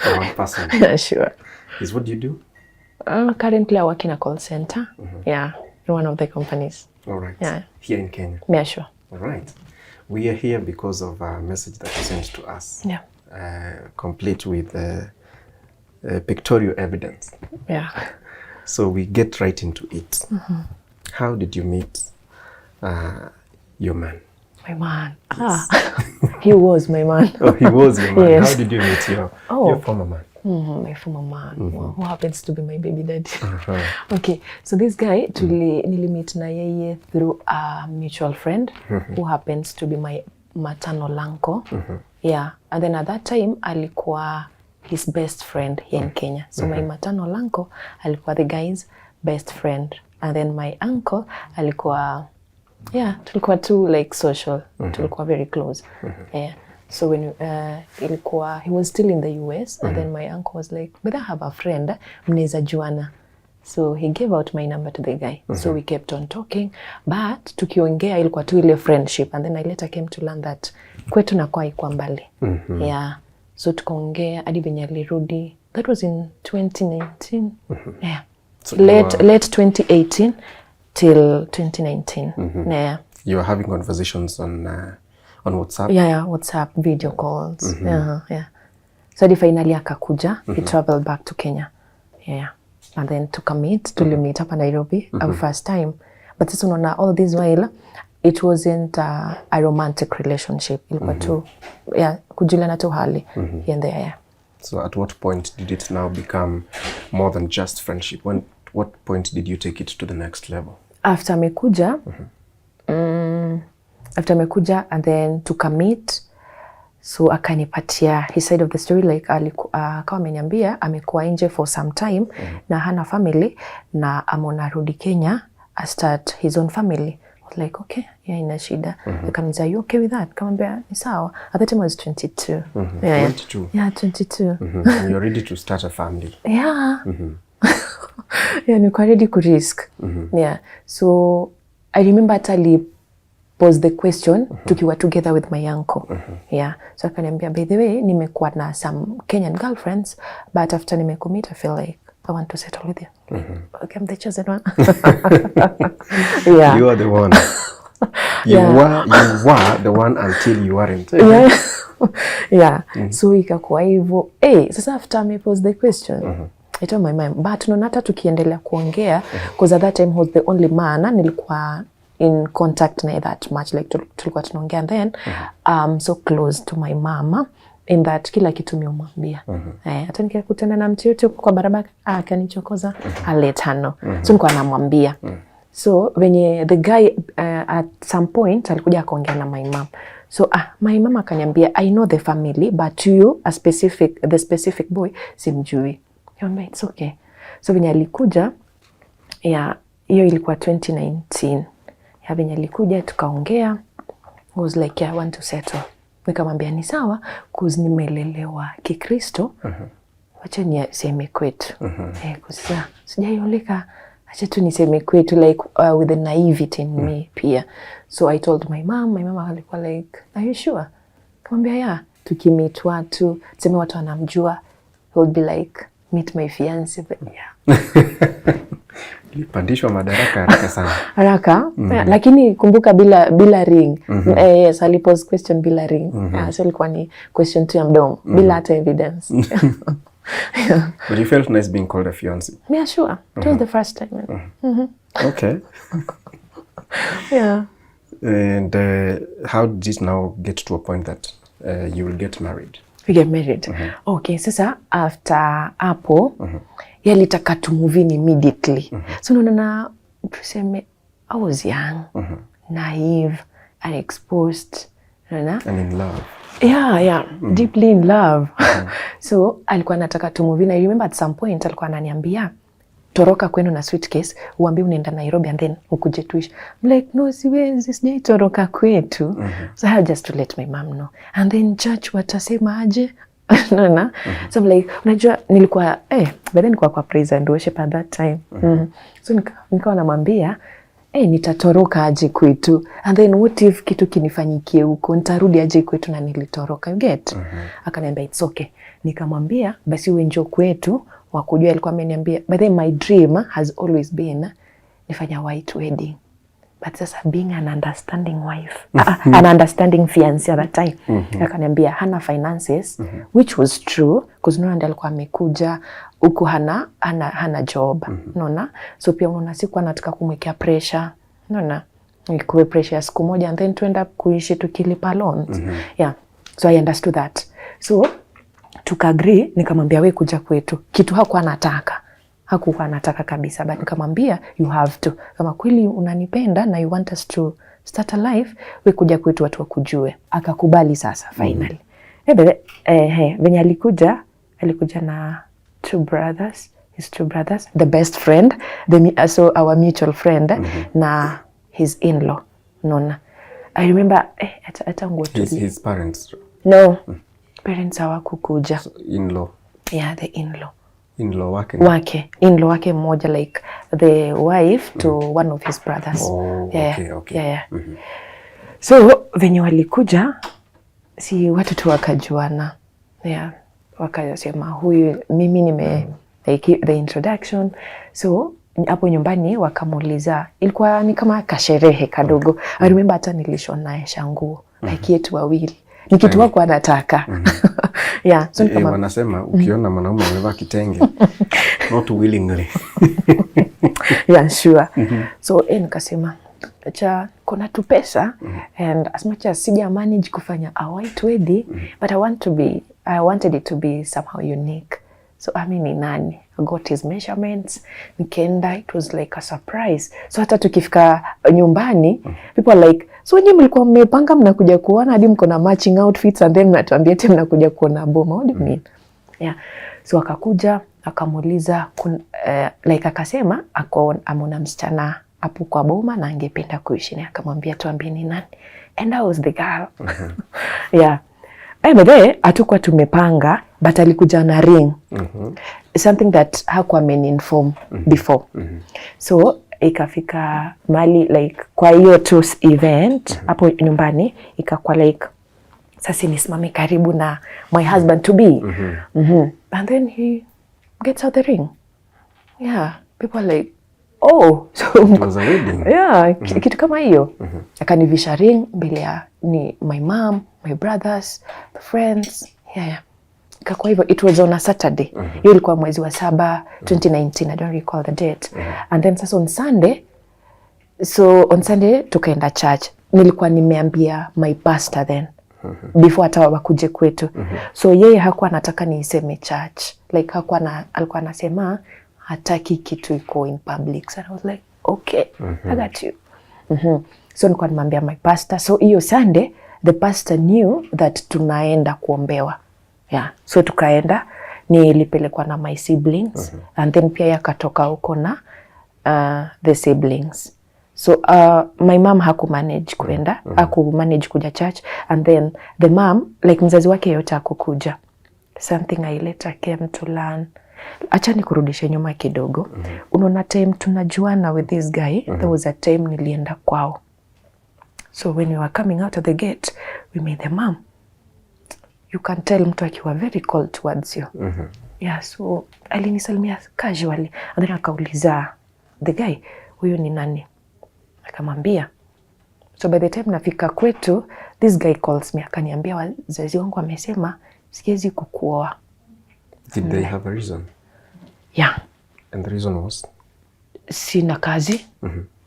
One person. Yeah, sure. Is what do you do? Currently I work in a call center. Yeah, in one of the companies. All right. Yeah. Here in Kenya. Yeah, sure. All right. We are here because of a message that you sent to us. Yeah. Complete with pictorial evidence. Yeah. So we get right into it. How did you meet your man? My man. Yes. He was my man. Oh, he was your man. Yes. How did you meet your former man? My former man, who happens to be my baby daddy. Okay, so this guy, nilimit na yeye through a mutual friend who happens to be my maternal uncle. Yeah, and then at that time, alikuwa his best friend here in Kenya. So my maternal uncle, alikuwa the guy's best friend. And then my uncle, alikuwa, yeah, tulikuwa too like social. Tulikuwa very close. Yeah. So when he was still in the US, and then my uncle was like, but I have a friend, mneza juana. So he gave out my number to the guy. So we kept on talking, but tukiongea ilikuwa tu ile friendship, and then I later came to learn that kwetu nakuwa ikuwa mbali. Yeah. So tukaongea hadi venye alirudi. That was in 2019. Yeah. So late 2018 till 2019. Yeah. You were having conversations on WhatsApp? Yeah, WhatsApp, video calls. Yeah. So the finally akakuja, he traveled back to Kenya. Yeah. And then tulimeet hapa Nairobi, our first time. But sasa unaona all this while, it wasn't a romantic relationship. Ilikuwa tu, yeah, kujuliana tu hali. Here and there, yeah. So at what point did it now become more than just friendship? What point did you take it to the next level? After amekuja, and then tukameet, so akanipatia his side of the story, like akawa ameniambia amekuwa nje for some time na hana family na amona rudi Kenya start his own family. I was like, okay, yeah, ina shida. Akaniambia, are you okay with that? Kamwambia ni sawa. At that time I was 22. Yeah, 22. Yeah, 22. And you're ready to start a family. Yeah. Yeah, nilikuwa ready ku risk. Yeah. So I remember Tali posed the question tukiwa together with my uncle. Yeah. So akaniambia, by the way, nimekuwa na some Kenyan girlfriends, but after nimecommit, I feel like I want to settle with you. Okay, I'm the chosen one. Yeah. You are the one. You were the one until you weren't. Yeah. Yeah. So ikakuwa hivyo. Sasa after me pose the question, I told my mom, but no, hata tukiendelea kuongea, because at that time he was the only man, nilikuwa in contact na that much, like tulikuwa tunaongea, and then so close to my mama in that kila kitu miumwambia. Hata nikikutana na mtu yote kwa barabara akanichokoza, aletano. So nilikuwa namwambia. So venye the guy at some point alikuja akaongea na my mom. So my mama akaniambia, I know the family, but you the specific boy simjui. Nikamwambia it's okay. So venye alikuja, yeah, hiyo ilikuwa 2019. Ya venye alikuja tukaongea, I was like, yeah, I want to settle. Nikamwambia ni sawa, cause nimelelewa Kikristo. Wacha niseme kwetu. Kusa sijaioleka, acha tu niseme kwetu, like with the naivety in me pia. So I told my mom alikuwa like, are you sure? Nikamwambia yeah, tukimeet watu, tuseme watu wanamjua, he would be like, meet my fiancé, but yeah. Ilipandishwa madaraka haraka sana. Haraka? Yeah, lakini kumbuka bila ring. Yes, alipose question bila ring. So ilikuwa ni question tu ya mdomo, bila hata evidence. Yeah. But you felt nice being called a fiancé? Yeah, sure. It was the first time. Okay. Yeah. And how did it now get to a point that you will get married? We get married. Okay, sasa after hapo, yalitaka to move in immediately. So unaona, tuseme I was young, naive, unexposed, unaona? And in love. Yeah, deeply in love. So alikuwa anataka to move in. I remember at some point alikuwa ananiambia, toroka kwenu na suitcase, uambie unaenda Nairobi and then ukuje tuishi. I'm like, no, siwezi, sijai toroka kwetu. So I had just to let my mom know. And then church watasema aje? No. So I'm like, unajua nilikuwa baadaye nilikuwa kwa praise and worship at that time. So nikawa namwambia, nitatoroka aje kwetu? And then what if kitu kinifanyikie huko? Nitarudi aje kwetu na nilitoroka? You get? Akaniambia it's okay. Nikamwambia basi uwe njoo kwetu wakujua. Alikuwa ameniambia by the way, my dream has always been nifanya white wedding, but sasa being an understanding wife, an understanding fiancé at that time, akaniambia hana finances, which was true because no ndiye alikuwa amekuja huku hana job, unaona. So pia unaona siku anataka kumwekea pressure, unaona, ikuwe pressure siku moja and then to end up kuishi tukilipa loans. Yeah, so I understood that. So tukagree, nikamwambia we kuja kwetu. Kitu hakuwa anataka kabisa, but nikamwambia you have to, kama kweli unanipenda na you want us to start a life, we kuja kwetu watu wakujue. Akakubali sasa finally. Venye alikuja na his two brothers, the best friend, so our mutual friend, na his in-law, Nona. I remember his parents. No. Parents hawakukuja. So, in-law. Yeah, the in-law. In-law wake. In-law wake mmoja, like the wife to one of his brothers. Oh, yeah, okay. Yeah. So venye walikuja, si watu tu wakajuana. Yeah. Wakasema huyu mimi nime like the introduction. So hapo nyumbani wakamuuliza, ilikuwa ni kama kasherehe kadogo. I remember hata nilishona shanguo like yetu wawili. Ni kitu wako anataka. Yeah, so wanasema ukiona mwanaume amevaa kitenge not willingly. Yeah, sure. So nikasema acha kuna tu pesa, and as much as sija manage kufanya a white wedding, but I wanted it to be somehow unique. So ni nani? I got his measurements. Nikaenda, it was like a surprise. So hata tukifika nyumbani, people are like, so nyinyi mlikuwa mmepanga mnakuja kuona hadi mko na matching outfits and then mnatuambia eti mnakuja kuona boma. What do you mean? Yeah. So akakuja, akamuuliza like akasema amona msichana hapo kwa boma na angependa kuishi naye. Akamwambia tuambie ni nani. And I was the girl. Yeah. But hatukuwa tumepanga, but alikuja na ring. Something that hakuwa ameniinform before. So ikafika mali like kwa hiyo toast event hapo nyumbani, ikakuwa like sasa nisimame karibu na my husband to be. And then he gets out the ring. Yeah, people are like, oh, so it was a wedding. Yeah, kitu kama hiyo. Akanivisha ring mbele ya ni my mom, my brothers, the friends. Yeah. Kwa hivyo it was on a Saturday. Hiyo ilikuwa mwezi wa 7, 2019. I don't recall the date. And then sasa on Sunday tukaenda church. Nilikuwa nimeambia my pastor then before hata wakuje kwetu. So yeye hakuwa anataka niiseme church. Like alikuwa anasema hataki kitu iko in public. So I was like, okay, I got you. So nilikuwa nimwambia my pastor. So hiyo Sunday the pastor knew that tunaenda kuombewa. Yeah. So tukaenda, nilipelekwa na my siblings and then pia yakatoka huko na the siblings. So my mom hakumanage kuenda, hakumanage kuja church, and then the mom, like mzazi wake yote hakukuja. Something I later came to learn. Acha nikurudishe nyuma kidogo. Unaona time tunajuana with this guy, there was a time nilienda kwao. So when we were coming out of the gate, we met the mom. You can tell mtu akiwa very cold towards you. Yeah, so alinisalimia casually. And then akauliza the guy, huyu ni nani? Akamwambia. So by the time nafika kwetu, this guy calls me. Akaniambia wazazi wangu wamesema siwezi kukuoa. Did they have a reason? Yeah. And the reason was? Sina kazi.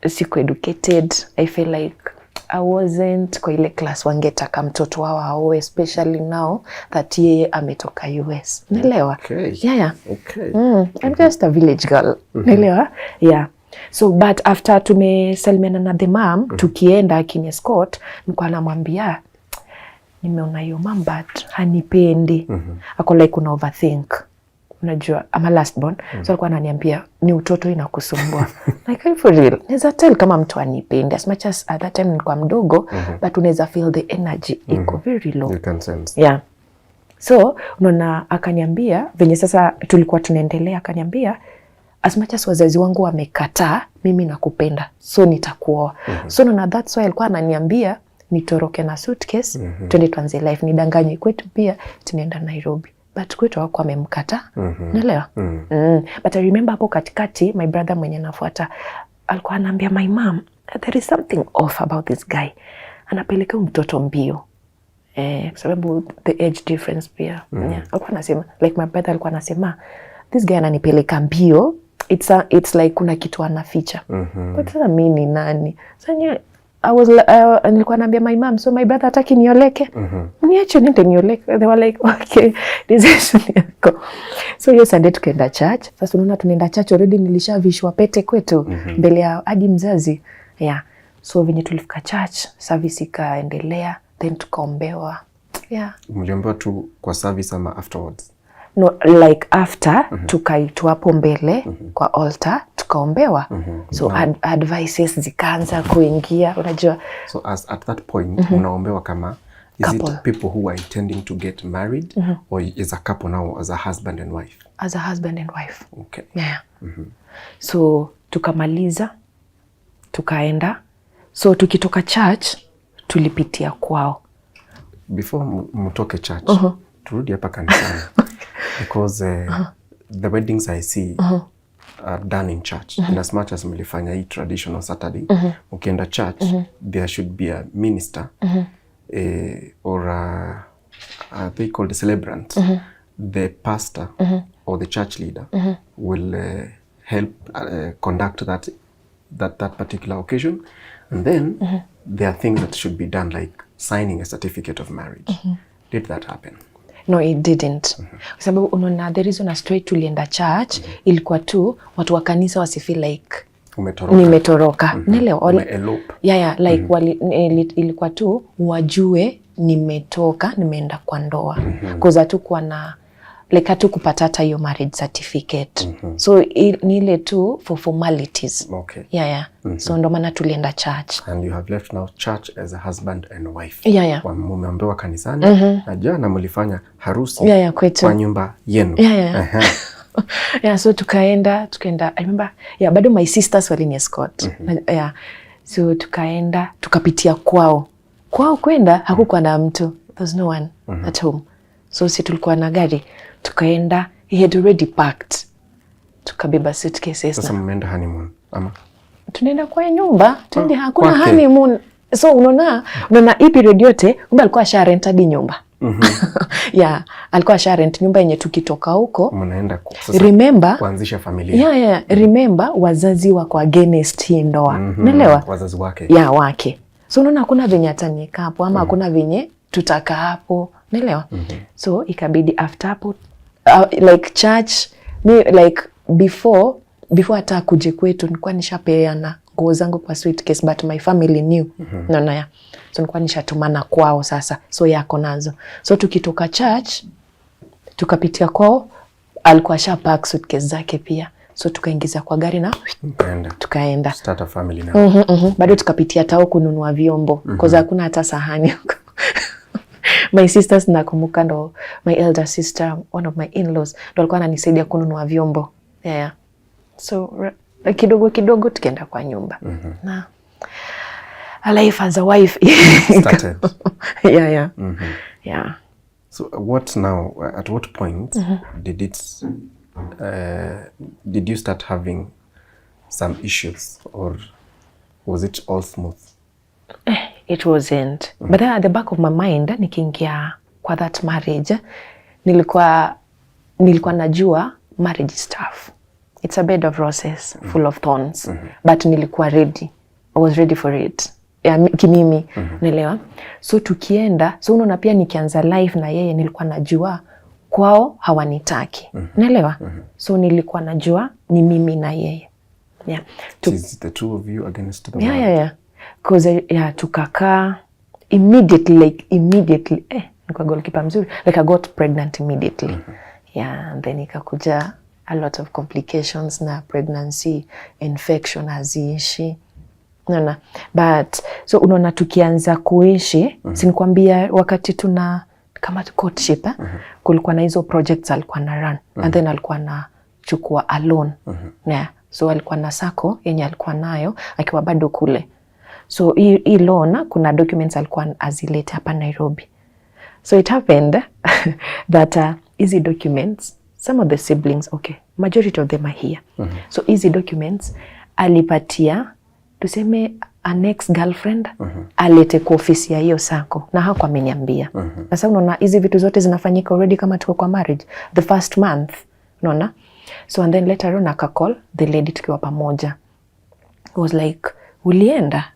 Siku educated. I feel like I wasn't kwa ile class wangetaka mtoto wao aoe, especially now that yeye ametoka US. Naelewa? Okay. Yeah. Okay. I'm just a village girl. Naelewa? Yeah. So but after tumesalimiana na the mom, tukienda akinescort, nilikuwa namwambia nimeona hiyo mom but hanipendi. Ako like una overthink. Unajua, I'm a last born. So alikuwa ananiambia ni utoto inakusumbua. Like, for real. Neza tell kama mtu anipendi. As much as at that time nilikuwa mdogo, but unaweza feel the energy iko very low. You can sense. Yeah. So, unaona akaniambia, venye sasa tulikuwa tunaendelea, akaniambia, as much as wazazi wangu wamekataa, mimi nakupenda. So nitakuoa. So unaona that's why alikuwa ananiambia nitoroke na suitcase, twende tuanze life, nidanganye kwetu pia tunaenda Nairobi. but kwetu hawakuwa wamemkata. Unaelewa? But I remember hapo katikati my brother mwenye nafuata alikuwa anaambia my mom, there is something off about this guy. Anapeleka mtoto mbio. Kwa sababu the age difference pia. Alikuwa anasema, like my brother alikuwa anasema, this guy ananipeleka mbio. It's like kuna kitu anaficha. But sasa mimi ni nani? Sasa nilikuwa naambia my mom, so my brother hataki nioleke. Niache niende nioleke. They were like, okay, this is so hiyo Sunday tukaenda church. Sasa unaona tunaenda church already nilishavishwa pete kwetu mbele ya hadi mzazi. Yeah. So venye tulifika church, service ikaendelea, then tukaombewa. Yeah. Mliombewa tu kwa service ama afterwards? No, like after tukaitwa hapo mbele kwa altar tukaombewa. So advices zikaanza kuingia, unajua. So at that point unaombewa kama is couple. It people who are intending to get married or is a couple now as a husband and wife? As a husband and wife. Okay. Yeah. So tukamaliza, tukaenda. So tukitoka church tulipitia kwao. Before mtoke church, turudi hapa kanisani. Because the weddings I see are done in church. In as much as mlifanya hii traditional Saturday, ukienda church, there should be a minister or they called a celebrant. The pastor or the church leader will help conduct that particular occasion. And then there are things that should be done like signing a certificate of marriage. Did that happen? No, it didn't. Kwa sababu unaona the reason straight tulienda church ilikuwa tu watu wa kanisa wasifeel like nimetoroka. Unaelewa? Yeah, like ilikuwa tu wajue nimetoka, nimeenda kwa ndoa. Because hatukuwa na like hatukupata hata hiyo marriage certificate. So ni ile tu for formalities. Okay. Yeah. So ndo maana tulienda church. And you have left now church as a husband and wife. Yeah. Mumeombewa kanisani na jana mlifanya harusi kwetu. Kwa nyumba yenu. Yeah, so tukaenda I remember, bado my sisters wali escort. So tukaenda, tukapitia kwao. Kwao kwenda hakukuwa na mtu. There's no one at home. So si tulikuwa na gari. Tukaenda, he had already packed. Tukabeba suitcases. Sasa mmeenda honeymoon ama? Tunaenda kwa nyumba, tuende hakuna honeymoon. So unaona hii period yote kumbe alikuwa asharent hadi nyumba. Alikuwa asharent nyumba yenye tukitoka huko. Mnaenda remember kuanzisha familia. Remember wazazi wako against hii ndoa. Unaelewa? Wazazi wake. Wake. So unaona hakuna venye atanieka hapo ama hakuna venye tutaka hapo. Unaelewa? So ikabidi after hapo like church me like before hata kuje kwetu nilikuwa nishapeana nguo zangu kwa suitcase but my family knew. So nilikuwa nishatumana kwao sasa. So yako nazo. So tukitoka church tukapitia kwao, alikuwa pack suitcase zake pia. So tukaingiza kwa gari na tukaenda. Start a family now. Bado tukapitia tao kununua vyombo kwa hakuna hata sahani. My sisters nakumbuka ndo my elder sister, one of my in-laws, ndo alikuwa ananisaidia kununua vyombo. So kidogo kidogo tukaenda kwa nyumba. Na life as a wife started. So what now, at what point did you start having some issues or was it all smooth? It wasn't. But then at the back of my mind, nikiingia kwa that marriage, nilikuwa najua marriage stuff. It's a bed of roses, full of thorns. But nilikuwa ready. I was ready for it. Kimimi, unaelewa? So tukienda, so unaona pia nikianza life na yeye nilikuwa najua kwao hawanitaki. Unaelewa? So nilikuwa najua ni mimi na yeye. Is the two of you against the man? Because tukakaa immediately nilikuwa goalkeeper mzuri, like I got pregnant immediately. And then ikakuja a lot of complications na pregnancy, infection haziishi. But so unaona tukianza kuishi, sinikwambia wakati tuna kama courtship, kulikuwa na hizo projects alikuwa na run and then alikuwa na chukua alone. So alikuwa na sako yenye alikuwa nayo akiwa bado kule. So hii loan kuna documents alikuwa azilete hapa Nairobi. So it happened that easy documents, some of the siblings, okay, majority of them are here. So easy documents alipatia tuseme an ex-girlfriend alete kwa ofisi ya hiyo sako na hakuwa ameniambia. Sasa unaona hizi vitu zote zinafanyika already kama tuko kwa marriage the first month, unaona. So and then later on akacall the lady tukiwa pamoja. It was like, ulienda?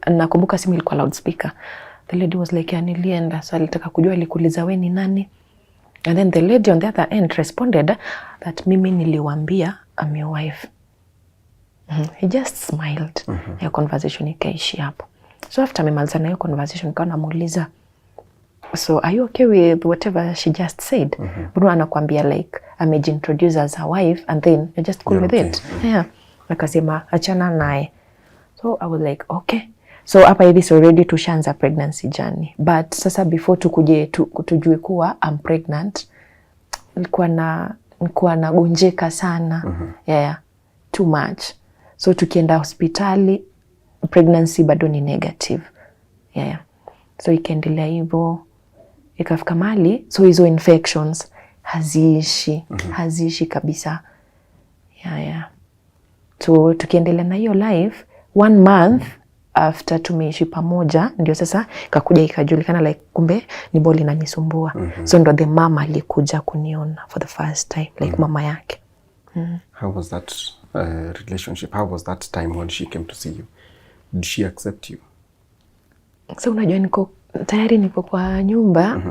Nakumbuka simu ilikuwa loudspeaker. The lady was like, ya nilienda. So alitaka kujua alikuuliza we ni nani? And then the lady on the other end responded that mimi niliwaambia I'm your wife. He just smiled. Hiyo conversation ikaishi hapo. So after amemaliza na hiyo conversation nikawa namuuliza, so are you okay with whatever she just said? Bruno anakuambia like amejintroduce as a wife and then you're just cool with it. Yeah. Akasema achana naye. So I was like okay. So hapa hivi so already tushaanza pregnancy journey. But sasa before tukuje tujue kuwa I'm pregnant, nilikuwa nagonjeka sana. Yeah. Too much. So tukienda hospitali pregnancy bado ni negative. Yeah. So ikaendelea hivyo. Ikafika mahali so hizo infections haziishi kabisa. Yeah. So tukiendelea na hiyo life 1 month after tumeishi pamoja ndio sasa ikakuja ikajulikana like kumbe ni boli inanisumbua. So ndo the mama alikuja kuniona for the first time like mama yake. How was that relationship? How was that time when she came to see you? Did she accept you? So unajua tayari niko kwa nyumba.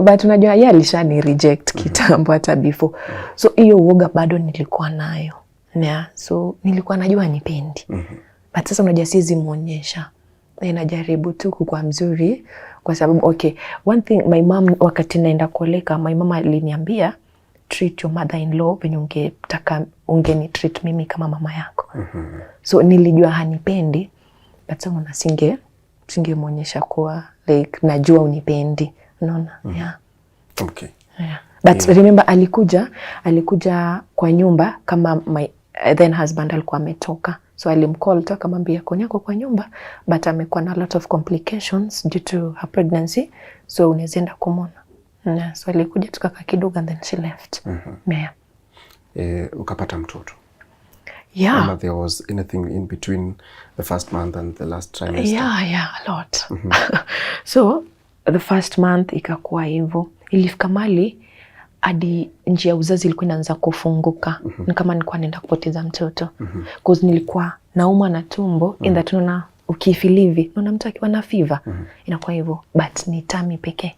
But unajua yeye alishani reject kitambo hata before. So hiyo uoga bado nilikuwa nayo. Yeah, so nilikuwa najua nipendi. But sasa unajua siwezi muonyesha. Najaribu tu kuwa mzuri kwa sababu okay, one thing my mom wakati naenda kuoleka my mama aliniambia treat your mother-in-law venye ungeni treat mimi kama mama yako. So nilijua hanipendi but sasa singemuonyesha kuwa like najua unipendi. Unaona? Yeah. Okay. Yeah. But remember alikuja kwa nyumba kama my then husband alikuwa ametoka. So alimcall tu akamwambia konyako kwa nyumba but amekuwa na a lot of complications due to her pregnancy. So unaenda kumwona. Yeah. So alikuja tukakaa kidogo and then she left. Yeah. Ukapata mtoto. Yeah. And there was anything in between the first month and the last trimester? Yeah, a lot. So the first month ikakuwa hivyo. Ilifika mali hadi njia ya uzazi ilikuwa inaanza kufunguka. Ni kama nilikuwa naenda kupoteza mtoto. Because nilikuwa nauma na tumbo in that unaona ukifilivi. Unaona mtu akiwa na fever. Inakuwa hivyo. But ni tummy pekee.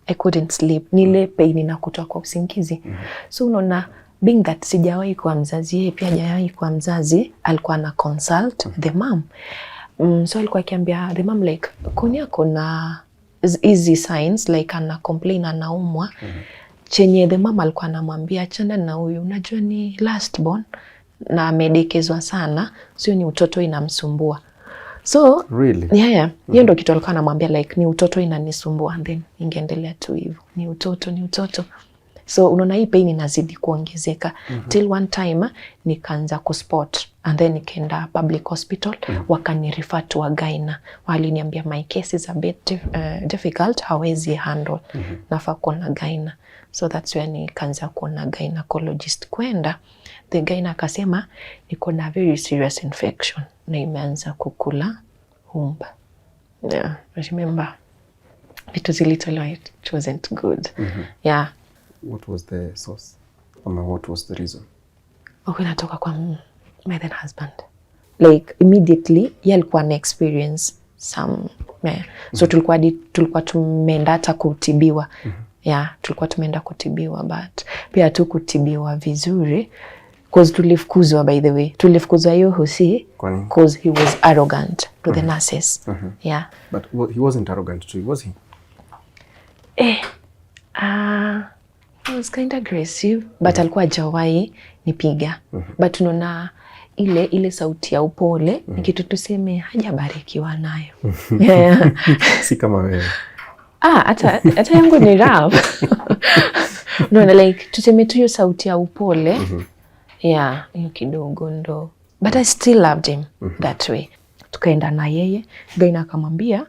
I couldn't sleep. Nile pain na kutoa kwa usingizi. So unaona being that sijawahi kuwa mzazi, yeye pia hajawahi kuwa mzazi, alikuwa na consult the mom. So alikuwa akiambia the mom like konyako na easy signs like ana complain anaumwa. Chenye the mama alikuwa anamwambia achana na huyu, unajua ni last born na amedekezwa sana, sio ni utoto inamsumbua. So really? Yeah. Hiyo ndio kitu alikuwa anamwambia like ni utoto inanisumbua and then ingeendelea tu hivyo. Ni utoto. So unaona hii pain inazidi kuongezeka till one time nikaanza kuspot and then nikaenda public hospital wakanirefer to a gyna. Waliniambia my case is a bit difficult, hawezi handle. Nafaa kuona gyna. So that's when nikaanza kuona gynecologist. Kwenda the gyna akasema niko na very serious infection na imeanza kukula humba. Yeah, I remember vitu zilitolewa, it wasn't good. Yeah. What was the source? What was the reason? Okay, natoka kwa my then husband. Like immediately yeye alikuwa na experience some so tulikuwa tumeenda hata kutibiwa. Yeah, tulikuwa tumeenda kutibiwa but pia tu kutibiwa vizuri because tulifukuzwa, by the way. Tulifukuzwa hiyo hosi because he was arrogant to the nurses. Yeah. But he wasn't arrogant to you, was he? He was kind of aggressive but alikuwa hajawahi nipiga. But unaona ile sauti ya upole ni kitu tuseme hajabarikiwa nayo. Yeah. Si kama wewe. Hata yangu ni rough. Unaona like tuseme tu hiyo sauti ya upole. Yeah, hiyo kidogo ndo. But I still loved him that way. Tukaenda na yeye, then akamwambia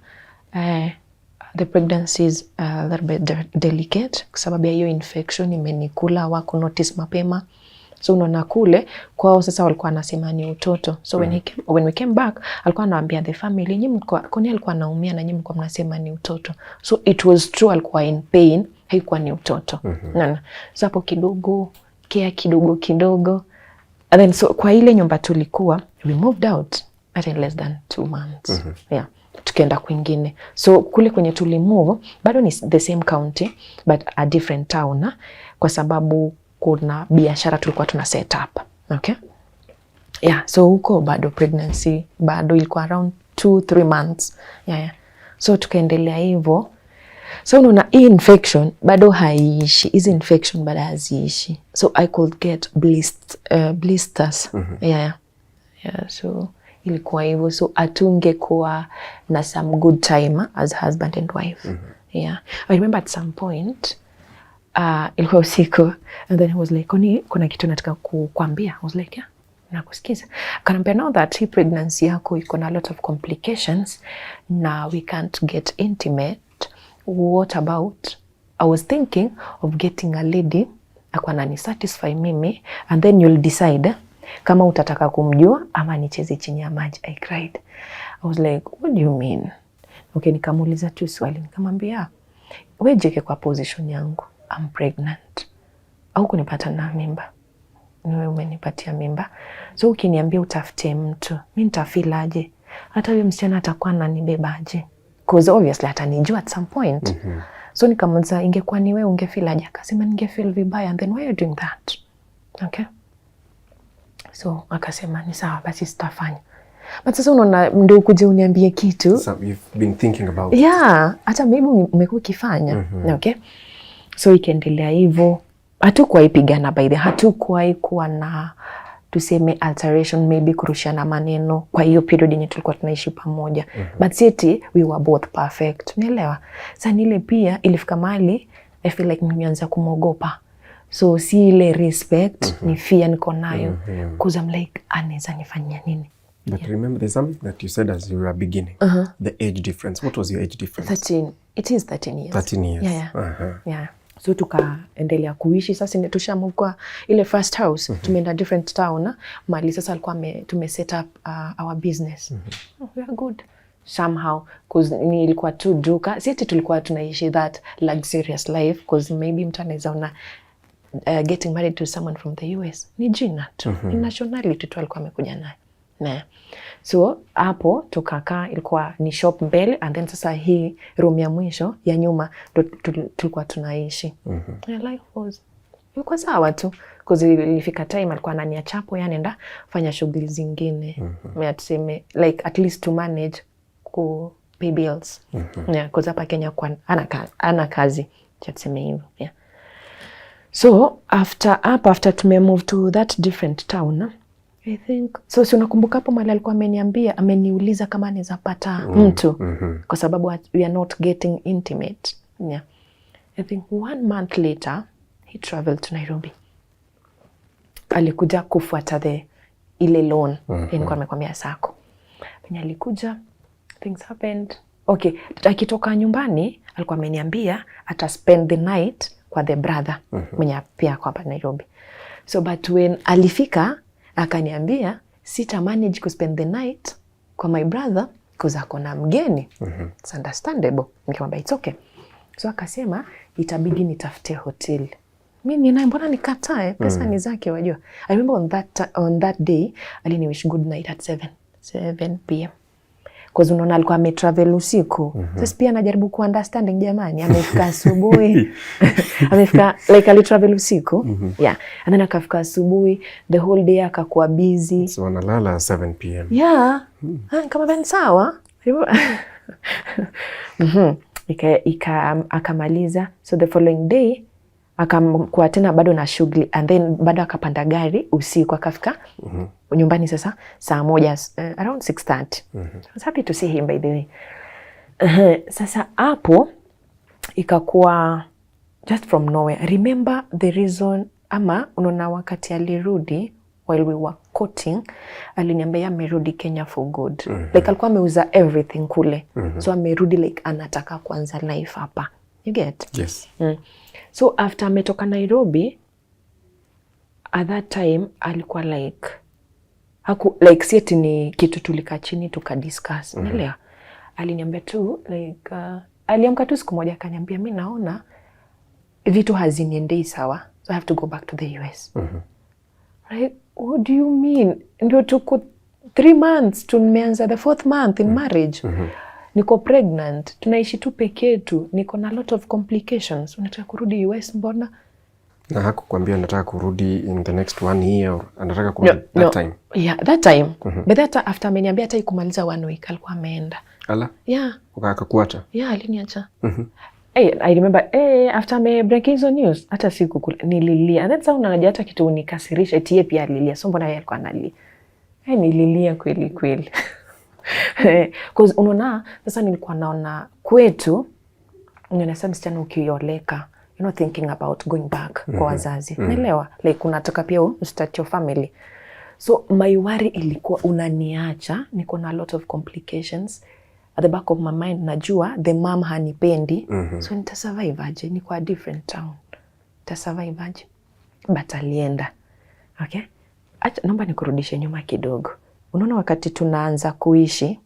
the pregnancy is a little bit delicate kwa sababu ya hiyo infection imenikula, wako notice mapema. So unaona kule kwao sasa walikuwa wanasema ni utoto. So when we came back alikuwa anawaambia the family, nyinyi kwani alikuwa anaumia na nyinyi mlikuwa mnasema ni utoto. So it was true, alikuwa in pain, haikuwa ni utoto. Naona. So hapo kidogo care kidogo. And then so kwa ile nyumba tulikuwa, we moved out at less than 2 months. Yeah. Tukaenda kwingine. So kule kwenye tulimove bado ni the same county but a different town, kwa sababu kuna biashara tulikuwa tuna set up. Okay? Yeah, so huko bado pregnancy bado ilikuwa around 2-3 months. Yeah. So tukaendelea hivyo. So unaona hii infection bado haiishi. Hizi infection bado haziishi. So I could get blisters. Yeah, so ilikuwa hivyo. So atungekuwa na some good time as husband and wife. Yeah. I remember at some point ilikuwa usiku and then he was like, kuna kitu nataka kukwambia. I was like, yeah, nakusikiza. Akaniambia, now that hii pregnancy yako iko na a lot of complications na we can't get intimate, what about, I was thinking of getting a lady akwa nani satisfy mimi and then you'll decide kama utataka kumjua ama nicheze chini ya maji. I cried. I was like, what do you mean? Okay, nikamuuliza tu swali, nikamwambia, wewe jeke kwa position yangu, I'm pregnant. Au kunipata na mimba. Niwe umenipatia mimba. So ukiniambia utafute mtu, mimi nitafeel aje? Hata huyo msichana atakuwa ananibebaje? Because obviously atanijua at some point. So nikamuuliza, ingekuwa ni wewe ungefeel aje? Akasema ningefeel vibaya. And then why are you doing that? Okay. So akasema ni sawa basi sitafanya. But sasa unaona ndio ukuje uniambie kitu. So you've been thinking about Yeah, hata maybe umekuwa ukifanya. Okay. So ikaendelea hivyo. Hatukuwa ipigana by the hatukuwa kuwa na tuseme alteration, maybe kurushiana maneno kwa hiyo period yenye tulikuwa tunaishi pamoja. But sisi we were both perfect. Unaelewa? Sasa nile pia ilifika mahali I feel like nimeanza kumogopa. So si ile respect ni fear niko nayo. Because I'm like, anaweza nifanyia nini? But remember there's something that you said as you were beginning. The age difference. What was your age difference? 13. It is 13 years. 13 years. Yeah. Yeah. So tukaendelea kuishi. Sasa tushamove kwa ile first house. Tumeenda different town. Mali sasa alikuwa tume set up our business. We are good. Somehow. Because ilikuwa tu duka. Sisi tulikuwa tunaishi that luxurious life. Because maybe mtu anaweza ona getting married to someone from the US. Ni jina tu. Ni nationality tu alikuwa amekuja nayo. Na. So hapo tukakaa, ilikuwa ni shop mbele and then sasa hii room ya mwisho ya nyuma tulikuwa tunaishi. Life was ilikuwa sawa tu because ilifika time alikuwa ananiacha hapo yani nenda fanya shughuli zingine. Tuseme like at least to manage ku pay bills. Yeah, because hapa Kenya kwa ana kazi. Tuseme hivyo. Yeah. So after tume move to that different town, I think so. Si unakumbuka hapo mali alikuwa ameniuliza kama anaweza pata mtu kwa sababu we are not getting intimate. Yeah. I think 1 month later he traveled to Nairobi. Alikuja kufuata ile loan nilikuwa nimekwambia sako. Penye alikuja things happened. Okay, akitoka nyumbani alikuwa ameniambia ata spend the night kwa the brother mwenye pia kwa hapa Nairobi. So but when alifika akaniambia sita manage to spend the night kwa my brother because ako na mgeni. It's understandable. Nikamwambia it's okay. So akasema itabidi nitafute hotel. Mimi naye mbona nikatae, pesa ni zake wajua. I remember on that day aliniwish good night at 7 p.m. Because unaona alikuwa ametravel usiku. Sasa pia anajaribu ku understanding jamani, amefika asubuhi. Amefika like alitravel usiku. Yeah. And then akafika asubuhi, the whole day akakuwa busy. So analala 7 p.m. Yeah. Kama ben sawa. Akamaliza. So the following day akakuwa tena bado na shughuli and then bado akapanda gari usiku akafika nyumbani sasa saa 1 around 6:30. I was happy to see him by the way. Sasa hapo ikakuwa just from nowhere. Remember the reason ama unaona wakati alirudi while we were courting, aliniambia amerudi Kenya for good. Like alikuwa ameuza everything kule. So amerudi like anataka kuanza life hapa. You get? Yes. So after ametoka Nairobi, at that time alikuwa like like sieti ni kitu tulika chini tukadiscuss. Unaelewa? Aliniambia tu like aliamka tu siku moja akaniambia mimi naona vitu haziniendei sawa. So I have to go back to the US. Like, what do you mean? Ndio tuko 3 months tumeanza the 4th month in marriage. Niko pregnant, tunaishi tu peke yetu, niko na lot of complications. Unataka kurudi US mbona? Na hakukwambia nataka kurudi in the next 1 year or anataka kurudi that time? Yeah, that time. But that after ameniambia hata ikumaliza 1 week alikuwa ameenda. Ala? Yeah. Akakuacha? Yeah, aliniacha. I remember after me break hizo news hata siku nililia. That's how unaja hata kitu unikasirisha eti yeye pia alilia. So mbona yeye alikuwa analia? Nililia kweli kweli. Because unaona sasa nilikuwa naona kwetu ninasema msichana ukioleka thinking about going back kwa wazazi. Naelewa like unataka pia start your family. So my worry ilikuwa unaniacha niko na a lot of complications at the back of my mind. Najua the mom hanipendi. So nita survive aje? Niko a different town. Nita survive aje? But alienda. Okay? Acha naomba nikurudishe nyuma kidogo. Unaona wakati tunaanza kuishi,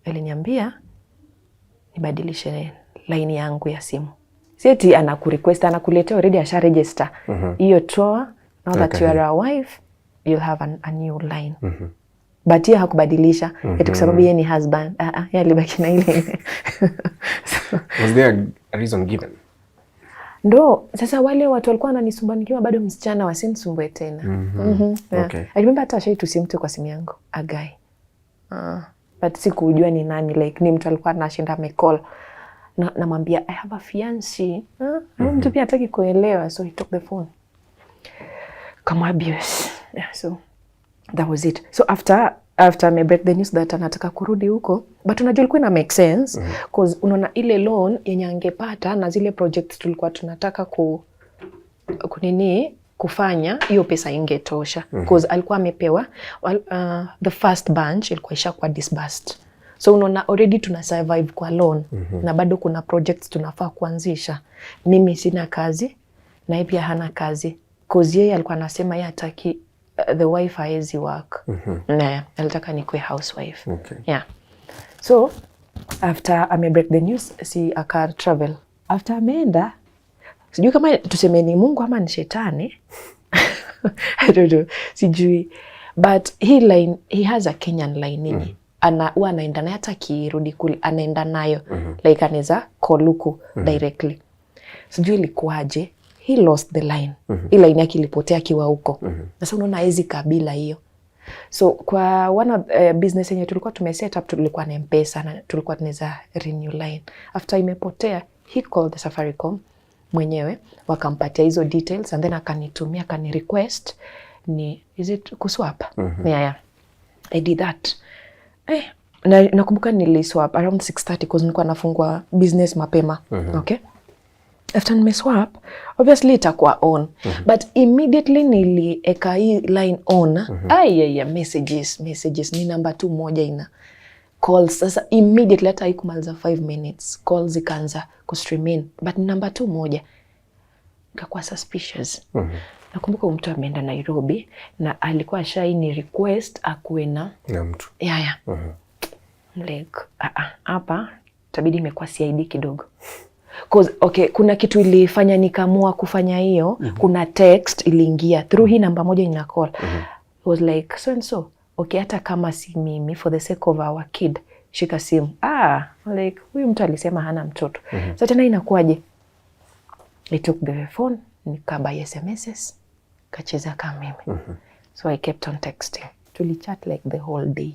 aliniambia nibadilishe line yangu ya simu. Sieti anakurequest, anakuletea already asha register. Hiyo toa, now that you are a wife, you'll have a new line. But yeye hakubadilisha, eti kwa sababu yeye ni husband. Yeye alibaki na ile. Was there a reason given? Ndo, sasa wale watu walikuwa wananisumbua nikiwa bado msichana wasinisumbue tena. Yeah. Okay. I remember hata shai tusimtu kwa simu yangu, a guy. But sikujua ni nani, like ni mtu alikuwa anashinda amecall. Namwambia I have a fiancé. Mtu pia hataki kuelewa, so he took the phone. Come abuse. Yeah, so that was it. So after me break the news that anataka kurudi huko, but unajua ilikuwa ina make sense because unaona ile loan yenye angepata na zile projects tulikuwa tunataka kufanya, hiyo pesa ingetosha because alikuwa amepewa the first bunch ilikuwa ishakuwa disbursed. So unaona already tuna survive kwa loan na bado kuna projects tunafaa kuanzisha. Mimi sina kazi na yeye pia hana kazi because yeye alikuwa anasema yeye hataki the wife haezi work. Na alitaka nikuwe housewife. Okay. Yeah. So after ame break the news, si aka travel. After ameenda, sijui kama tuseme ni Mungu ama ni shetani. I don't know. Sijui. But he has a Kenyan line nini. Huwa anaenda nayo hata kirudi kule anaenda nayo. Like anaweza call huku directly. Sijui ilikuwaje. He lost the line. Hii line yake ilipotea akiwa huko. Sasa unaona hizi kabila hiyo. So kwa one of business yenye tulikuwa tumeset up tulikuwa na M-Pesa na tulikuwa tunaweza renew line. After imepotea, he called the Safaricom mwenyewe wakampatia hizo details and then akanitumia request ni is it kuswap? Yeah. I did that. Na nakumbuka niliswap around 6:30 because nilikuwa nafungua business mapema. Okay? After nimeswap, obviously itakuwa on. But immediately nilieka hii line on. Messages. Ni namba 2 moja ina. Calls. Sasa immediately hata haikumaliza 5 minutes. Calls ikaanza kustream in. But ni namba 2 moja. Nikakuwa suspicious. Nakumbuka mtu ameenda Nairobi na alikuwa ni request akuwe na mtu. Yeah. Like, hapa tabidi imekuwa CID kidogo. Cause okay, kuna kitu ilifanya nikamua kufanya hiyo. Kuna text iliingia through hii namba moja ina call. It was like so and so. Okay, hata kama si mimi, for the sake of our kid, shika simu. Like huyu mtu alisema hana mtoto. Sasa tena inakuwaje? I took the phone, nikabuy SMSs, kacheza kama mimi. So I kept on texting. Tulichat like the whole day.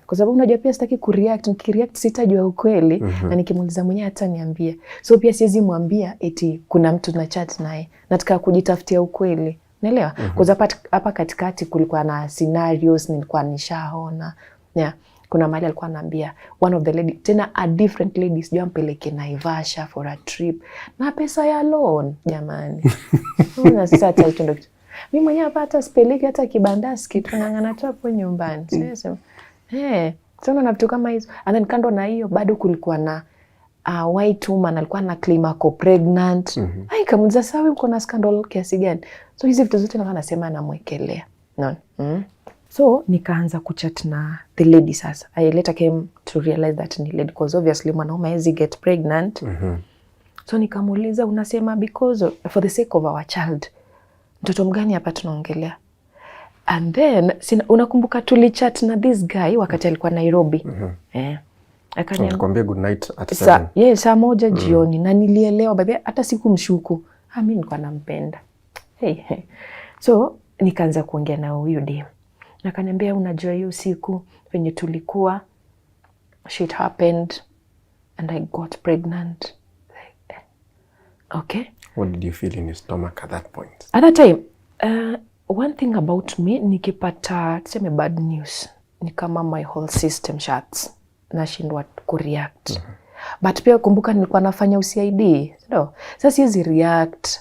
Kwa sababu unajua pia sitaki kureact, nikireact sitajua ukweli na nikimuuliza mwenyewe hata niambie. So pia siwezi mwambia eti kuna mtu na chat naye. Nataka kujitafutia ukweli. Unaelewa? Kwa sababu hapa katikati kulikuwa na scenarios nilikuwa nishaona. Yeah. Kuna mahali alikuwa ananiambia one of the lady, tena a different lady, sijui ampeleke Naivasha for a trip na pesa ya loan jamani. Na sasa hata Mimi mwenyewe hata speliki hata kibandaski tunang'ana tu hapo nyumbani. Sasa sana na vitu kama hizo. And then kando na hiyo bado kulikuwa na white woman alikuwa na claim ako pregnant. Ai kamuza sawa uko na scandal kiasi gani? So hizi vitu zote nasema namwekelea. No. So nikaanza kuchat na the lady sasa. I later came to realize that ni lady because obviously mwanaume hawezi get pregnant. So nikamuuliza unasema because for the sake of our child. Mtoto mgani hapa tunaongelea? And then unakumbuka tulichat na this guy wakati alikuwa Nairobi. Akaniambia good night at 7. Saa 1 jioni na nilielewa baadaye hata sikumshuku. Mimi nilikuwa nampenda. So nikaanza kuongea na huyu dem. Na akaniambia unajua hiyo siku venye tulikuwa shit happened and I got pregnant. Okay. What did you feel in your stomach at that point? At that time, one thing about me, nikipata tuseme bad news, ni kama my whole system shuts. Nashindwa kureact. But pia kumbuka nilikuwa nafanya UCID. Sasa siwezi react.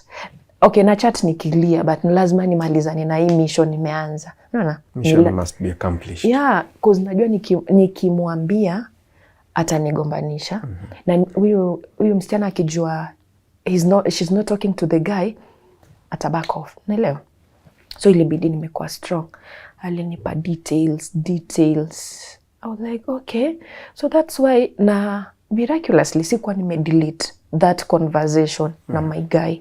Okay, na chat nikilia, but lazima nimalizane na hii mission nimeanza. Unaona? Mission must be accomplished. Yeah, because najua nikimwambia atanigombanisha. Na huyu msichana akijua she's not talking to the guy, ataback off. Naelewa? So ilibidi nimekuwa strong. Alinipa details. I was like, okay. So that's why na miraculously sikuwa nimedelete that conversation na my guy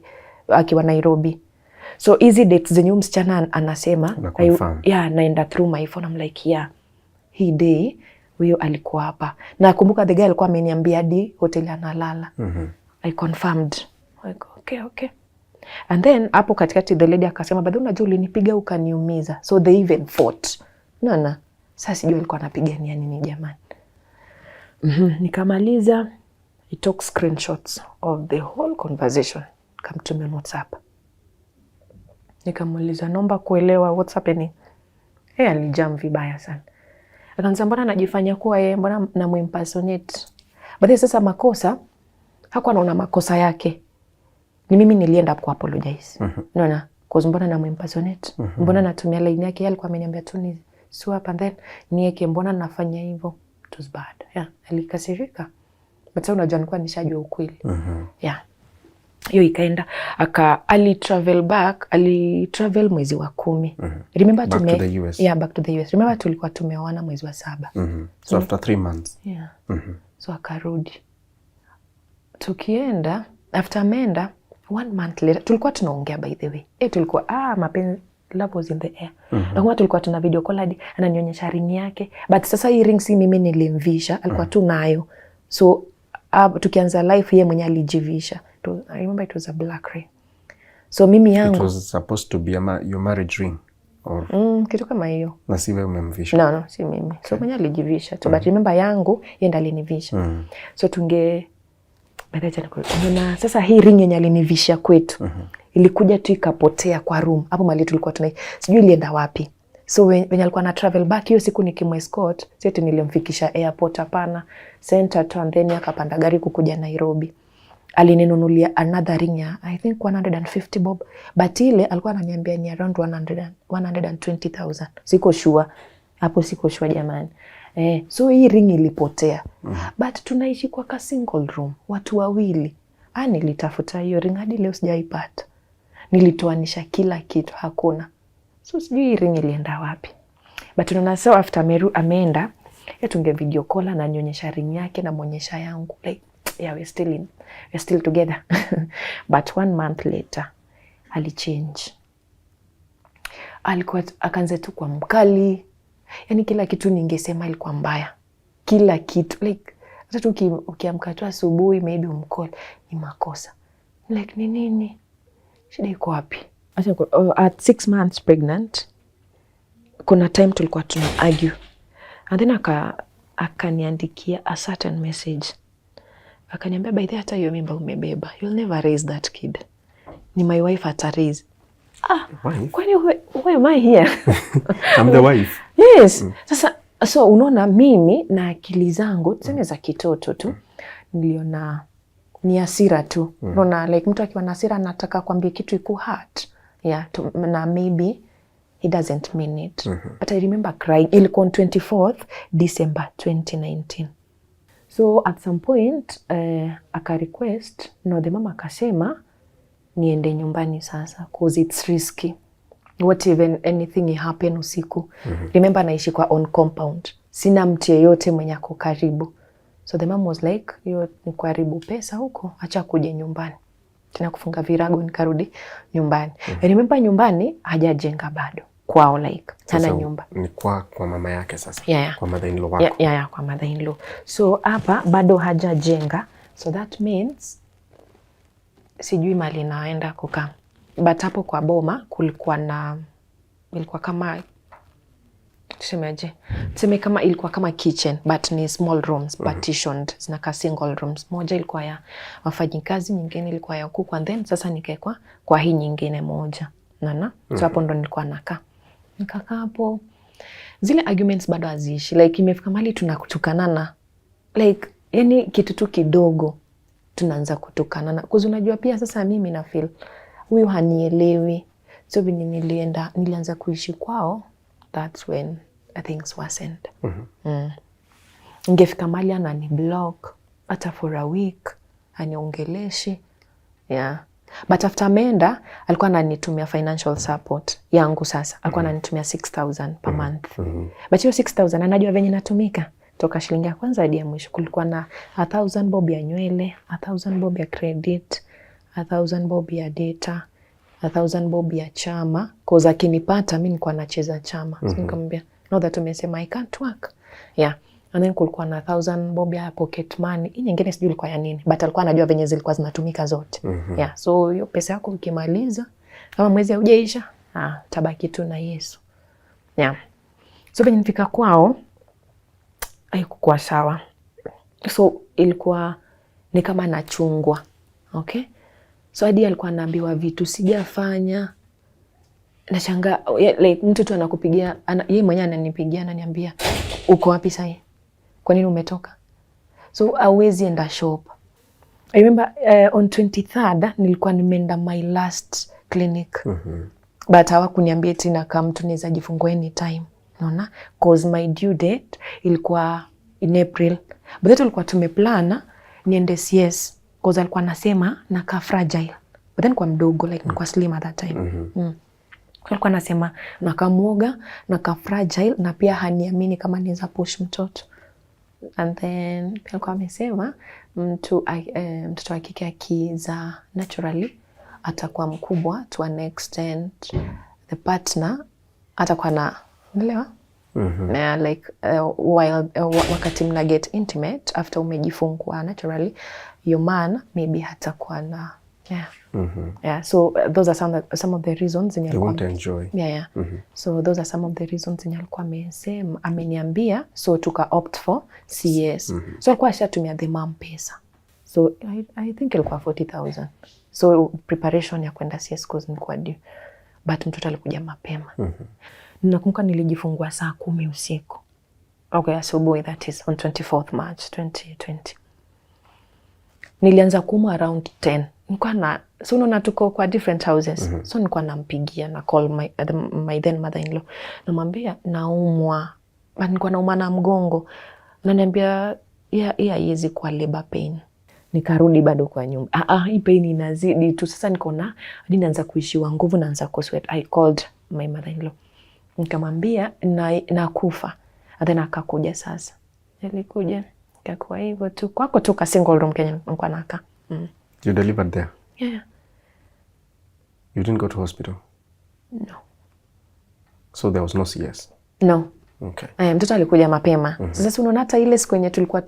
akiwa Nairobi. So easy dates zenye msichana anasema naenda through my phone. I'm like, yeah, hii day huyo alikuwa hapa. Na kumbuka the guy alikuwa ameniambia hadi hoteli analala. I confirmed. Like, okay. And then hapo katikati the lady akasema bado unajua ulinipiga ukaniumiza. So they even fought. No. Sasa sijui alikuwa anapigania nini jamani. Nikamaliza. I took screenshots of the whole conversation. Come to me on WhatsApp. Nikamuuliza naomba kuelewa what's happening. Alijam vibaya sana. Akaanza mbona najifanya kuwa yeye, mbona namuimpersonate. Baadaye sasa makosa hakuwa anaona makosa yake. Ni mimi nilienda ku apologize. Unaona? Cause mbona namuimpersonate. Mbona natumia line yake, alikuwa ameniambia tu ni swap and then nieke mbona nafanya hivyo. It was bad. Alikasirika. But sasa unajua nilikuwa nishajua ukweli. Hiyo ikaenda alitravel mwezi wa 10. Remember back to the US. Back to the US. Remember tulikuwa tumeoana mwezi wa 7. So after 3 months. So akarudi. Tukienda after ameenda 1 month later tulikuwa tunaongea by the way. Tulikuwa mapenzi, love was in the air. Na kwa tulikuwa tuna video call hadi ananionyesha ring yake. But sasa hii ring si mimi nilimvisha, alikuwa tu nayo. So tukianza life yeye mwenye alijivisha. I remember it was a black ring. So mimi yangu. It was supposed to be your marriage ring or kitu kama hiyo. Na si wewe umemvisha. No, si mimi. So mwenye alijivisha. So but remember yangu yeye ndiye alinivisha. So na sasa hii ring yenye alinivisha kwetu. Ilikuja tu ikapotea kwa room. Hapo mali tulikuwa sijui ilienda wapi. So when alikuwa na travel back hiyo siku nikimescort, sisi nilimfikisha airport hapana, center to and then akapanda gari kukuja Nairobi. Alininunulia another ring ya I think 150 bob, but ile alikuwa ananiambia ni around 120,000. Siko sure. Hapo siko sure jamani. So hii ring ilipotea. But tunaishi kwa ka single room, watu wawili. Nilitafuta hiyo ring hadi leo sijaipata. Nilitoanisha kila kitu, hakuna. So sijui ring ilienda wapi. But tunaona so after Meru ameenda, tunge video call na nionyesha ring yake na muonyesha yangu. Like, we're still together. But 1 month later, alichange. Alikuwa akaanza tu kwa mkali. Yaani kila kitu ningesema ilikuwa mbaya. Kila kitu. Like, hata tu ukiamka tu asubuhi maybe umcall ni makosa. Like ni nini? Shida iko wapi? At 6 months pregnant, kuna time tulikuwa tuna argue. And then akaniandikia a certain message. Akaniambia by the hata hiyo mimba umebeba. You'll never raise that kid. Ni my wife ata raise. Kwani why am I here? I'm the wife. Yes. Sasa so unaona mimi na akili zangu tuseme za kitoto tu niliona ni hasira tu. Unaona like mtu akiwa na hasira anataka kwambia kitu iko hurt. Yeah, na maybe he doesn't mean it. But I remember crying. Ilikuwa on 24th December 2019. So at some point aka request, no, the mama akasema niende nyumbani sasa cause it's risky. What even anything happen usiku. Remember naishi kwa on compound. Sina mtu yeyote mwenye ako karibu. So the mom was like, yo ni kuharibu pesa huko, acha kuja nyumbani. Tena kufunga virago nikarudi nyumbani. I remember nyumbani hajajenga bado. Kwao like sana nyumba. Ni kwa mama yake sasa. Yeah. Kwa mother-in-law wako. Yeah, kwa mother-in-law. So hapa bado hajajenga. So that means sijui mali naenda kukaa. But hapo kwa boma kulikuwa na ilikuwa kama tuseme kama ilikuwa kama kitchen but ni small rooms partitioned, zinakaa single rooms. Moja ilikuwa ya wafanyikazi, nyingine ilikuwa ya kuku, and then sasa nikaekwa kwa hii nyingine moja. So hapo ndo nilikuwa nakaa. Nikakaa hapo. Zile arguments bado haziishi. Like imefika mahali tunakutukanana. Like yani kitu tu kidogo tunaanza kutukanana. Kuzi unajua pia sasa mimi na feel huyu hanielewi. So vini nilianza kuishi kwao, that's when things worsened. Ingefika mahali anani block hata for a week, aniongeleshi. Yeah. But after ameenda, alikuwa ananitumia financial support yangu sasa. Alikuwa ananitumia 6,000 per month. But hiyo 6,000 anajua venye natumika. Toka shilingi ya kwanza hadi ya mwisho kulikuwa na 1,000 bob ya nywele, 1,000 bob ya credit, 1,000 bob ya data, 1,000 bob ya chama. Cause akinipata mimi nilikuwa nacheza chama. So nikamwambia, no, that umesema I can't work. Yeah. And then kulikuwa na 1,000 bob ya pocket money. Hii nyingine sijui ilikuwa ya nini, but alikuwa anajua venye zilikuwa zinatumika zote. Yeah, so hiyo pesa yako ukimaliza kama mwezi haujaisha, tabaki tu na Yesu. Yeah. So venye nifika kwao haikuwa sawa. So ilikuwa ni kama nachungwa. Okay? So hadi alikuwa anaambiwa vitu sijafanya. Nashangaa like mtu tu anakupigia, yeye mwenyewe ananipigia ananiambia uko wapi sasa? Kwa nini umetoka? So hawezi enda shop. I remember on 23rd nilikuwa nimeenda my last clinic. But hawakuniambia tena kama mtu naweza jifungua anytime. Unaona? Cause my due date ilikuwa in April. But that tulikuwa tumeplana niende CS. Cause alikuwa anasema nakaa fragile. But then kwa mdogo like nilikuwa slim at that time. Alikuwa anasema nakaa mwoga, nakaa fragile na pia haniamini kama niweza push mtoto. And then alikuwa amesema mtoto wa kike akizaa naturally atakuwa mkubwa to an extent, the partner atakuwa na unaelewa? Like while wakati mna get intimate after umejifungua naturally, your man maybe hatakuwa na yeah, so those are some of the reasons they won't enjoy. Yeah. So those are some of the reasons alikuwa ameniambia, so tuka opt for CS. So alikuwa ashatumia the mom pesa. So I think ilikuwa 40,000. So preparation ya kwenda CS cause nilikuwa due. But mtoto alikuja mapema. Nakumbuka nilijifungua saa 10 usiku. Okay, asubuhi, that is on 24th March 2020. Nilianza kuumwa around 10. Nilikuwa na so unaona tuko kwa different houses. So nilikuwa nampigia na call my then mother-in-law. Namwambia naumwa. But nilikuwa naumwa na mgongo. Ananiambia haiwezi kuwa labor pain. Nikarudi bado kwa nyumba. Hii pain inazidi tu. Sasa nikaona hadi naanza kuishiwa nguvu, naanza kusweat. I called my mother-in-law. Nikamwambia nakufa. Then akakuja sasa. Alikuja. Kwa hivyo tu kwako tu ka single room Kenya nilikuwa nakaa. You delivered there? Yeah. You didn't go to hospital? No. So there was no CS? No. Okay. Mtoto alikuja mapema. Sasa unaona hata ile siku yenye tulikuwa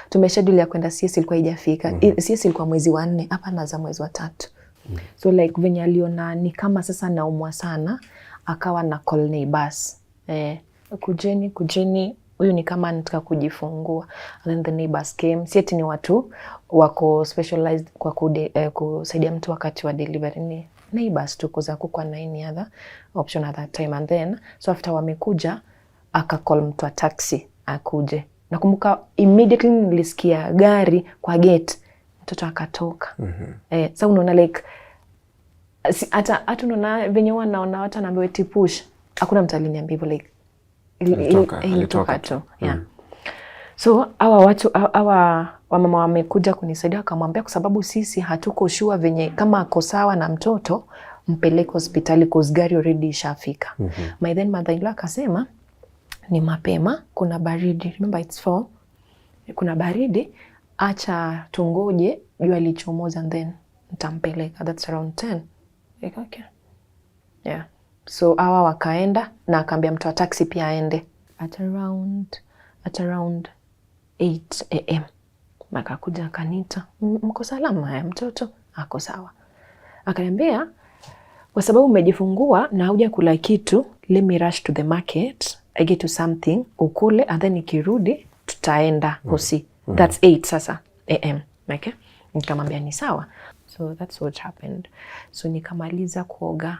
tumeshedule ya kwenda CS ilikuwa haijafika. CS ilikuwa mwezi wa 4, hapa naza mwezi wa 3. So like venye aliona ni kama sasa naumwa sana, akawa na call neighbors. Kujeni huyu ni kama anataka kujifungua. And then the neighbors came. Sieti ni watu wako specialized kwa kusaidia mtu wakati wa delivery, ni neighbors tu kuza kukua na any other option at that time. And then so after wamekuja akacall mtu wa taxi akuje. Nakumbuka immediately nilisikia gari kwa gate, mtoto akatoka. Sasa unaona like hata unaona venye wanaona watu anaambiwa tipush, hakuna mtu aliniambia hivyo, like ilitoka tu. Yeah. So hawa wamama wamekuja kunisaidia, akamwambia kwa sababu sisi hatuko sure venye kama ako sawa na mtoto, mpeleke hospitali cause gari already ishafika. My then mother-in-law akasema ni mapema, kuna baridi. Remember it's 4. Kuna baridi, acha tungoje jua lichomoza and then nitampeleka. That's around 10. Like, okay. Yeah. So hawa wakaenda na akaambia mtu wa taxi pia aende at around 8 am. Akakuja akanita, mko salama ya mtoto? Ako sawa. Akaniambia kwa sababu umejifungua na huja kula kitu, let me rush to the market, I get you something ukule and then nikirudi tutaenda hosi. That's 8 sasa am. Okay? Nikamwambia ni sawa. So that's what happened. So nikamaliza kuoga.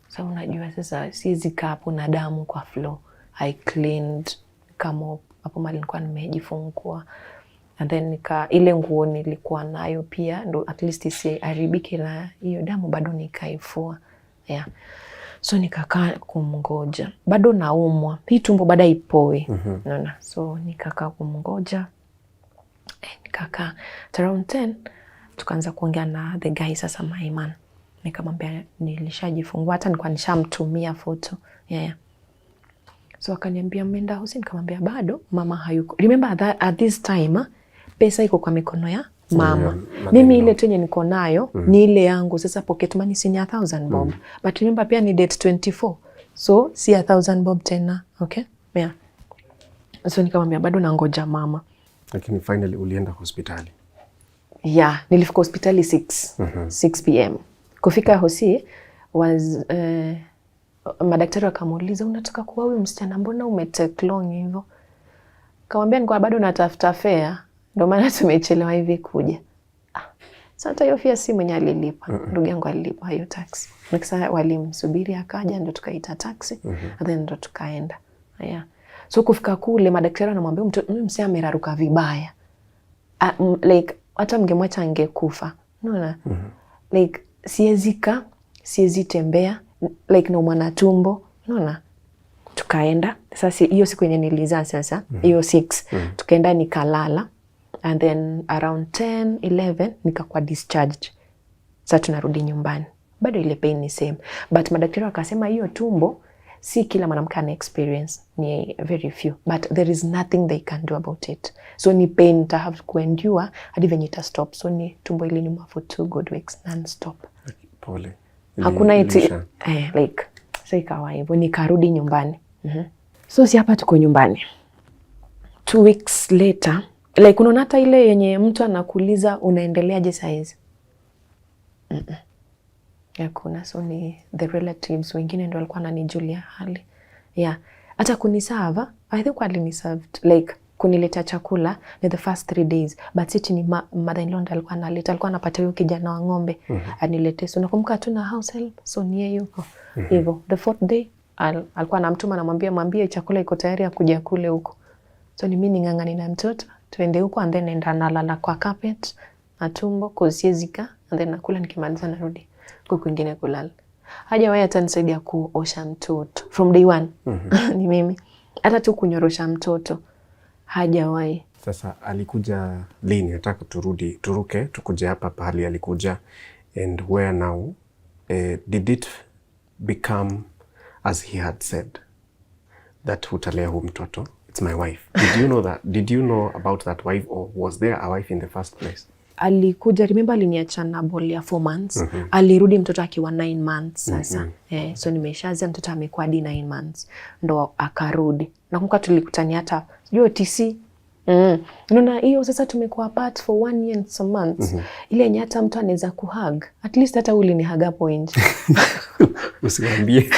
So unajua sasa siwezi kaa hapo na damu kwa floor. I cleaned kama hapo mali nilikuwa nimejifungua. And then ile nguo nilikuwa nayo pia ndo at least isiharibike na hiyo damu, bado nikaifua. Yeah. So nikakaa kumngoja. Bado naumwa. Hii tumbo bado ipoe. Unaona? So nikakaa kumngoja. Nikakaa around 10 tukaanza kuongea na the guy sasa my man. Nikamwambia nilishajifungua, hata nilikuwa nishamtumia foto. Yeah. So akaniambia mmeenda hosi, nikamwambia bado, mama hayuko. Remember that at this time pesa iko kwa mikono ya mama. Mimi ile tenye niko nayo ni ile yangu. Sasa pocket money si 1,000 bob. But remember pia ni date 24. So si 1,000 bob tena. Okay? Yeah. So nikamwambia bado nangoja mama. Lakini finally ulienda hospitali? Yeah, nilifika hospitali 6 p.m. Kufika hosi was madaktari wakamuuliza unataka kuwa huyu msichana, mbona umetake long hivyo? Kamwambia nilikuwa bado natafuta fare, ndio maana tumechelewa hivi kuja. Sasa hata hiyo fare si mwenye alilipa, ndugu yangu alilipa hiyo taxi. Nikisa walimsubiri akaja ndio tukaita taxi, and then ndio tukaenda. Yeah. So kufika kule madaktari wanamwambia huyu msichana ameraruka vibaya. Like hata mngemwacha angekufa. Unaona? Like siwezi tembea, like no mwana tumbo. Unaona? Tukaenda. Sasa hiyo siku yenye nilizaa sasa, hiyo 6, tukaenda nikalala, and then around 10, 11 nikakuwa discharged. Sasa tunarudi nyumbani. Bado ile pain ni same. But madaktari wakasema hiyo tumbo si kila mwanamke ana experience, ni very few, but there is nothing they can do about it. So ni pain to have to endure hadi venye ita stop. So ni tumbo iliniuma for 2 good weeks non-stop. Pole. Hakuna iti like so ikawa hivyo nikarudi nyumbani. So si hapa tuko nyumbani. 2 weeks later, like unaona hata ile yenye mtu anakuuliza unaendeleaje saizi? Hakuna. So ni the relatives wengine ndio walikuwa wananijulia hali. Yeah. Hata kunisava, I think waliniserved like kunileta chakula ni the first 3 days, but sisi ni mother-in-law alikuwa analeta, alikuwa anapata huyo kijana wa ng'ombe anilete. So nakumbuka tu na house help, so ni yeye yuko hivyo. The 4th day alikuwa anamtuma na mwambie chakula iko tayari ya kuja kule huko. So ni mimi ning'ang'ani na mtoto tuende huko, and then nenda nalala kwa carpet na tumbo kusiezika, and then nakula, nikimaliza narudi kwa kwingine kulala. Hajawahi atanisaidia kuosha mtoto from day 1. Ni mimi. Hata tu kunyorosha mtoto hajawahi. Sasa alikuja lini? Nataka turuke tukuje hapa pahali alikuja, and where now did it become as he had said that utalea huyu mtoto, it's my wife? Did you know about that wife, or was there a wife in the first place? Alikuja, remember aliniacha na boli ya 4 months. Alirudi mtoto akiwa 9 months sasa. So nimeshaza mtoto amekuwa hadi 9 months ndo akarudi. Nakumbuka tulikutania hata sijui TC. Unaona hiyo sasa tumekuwa apart for 1 year and some months. Ile yenye hata mtu anaweza kuhug. At least hata uli ni hug hapo nje. Usiwaambie.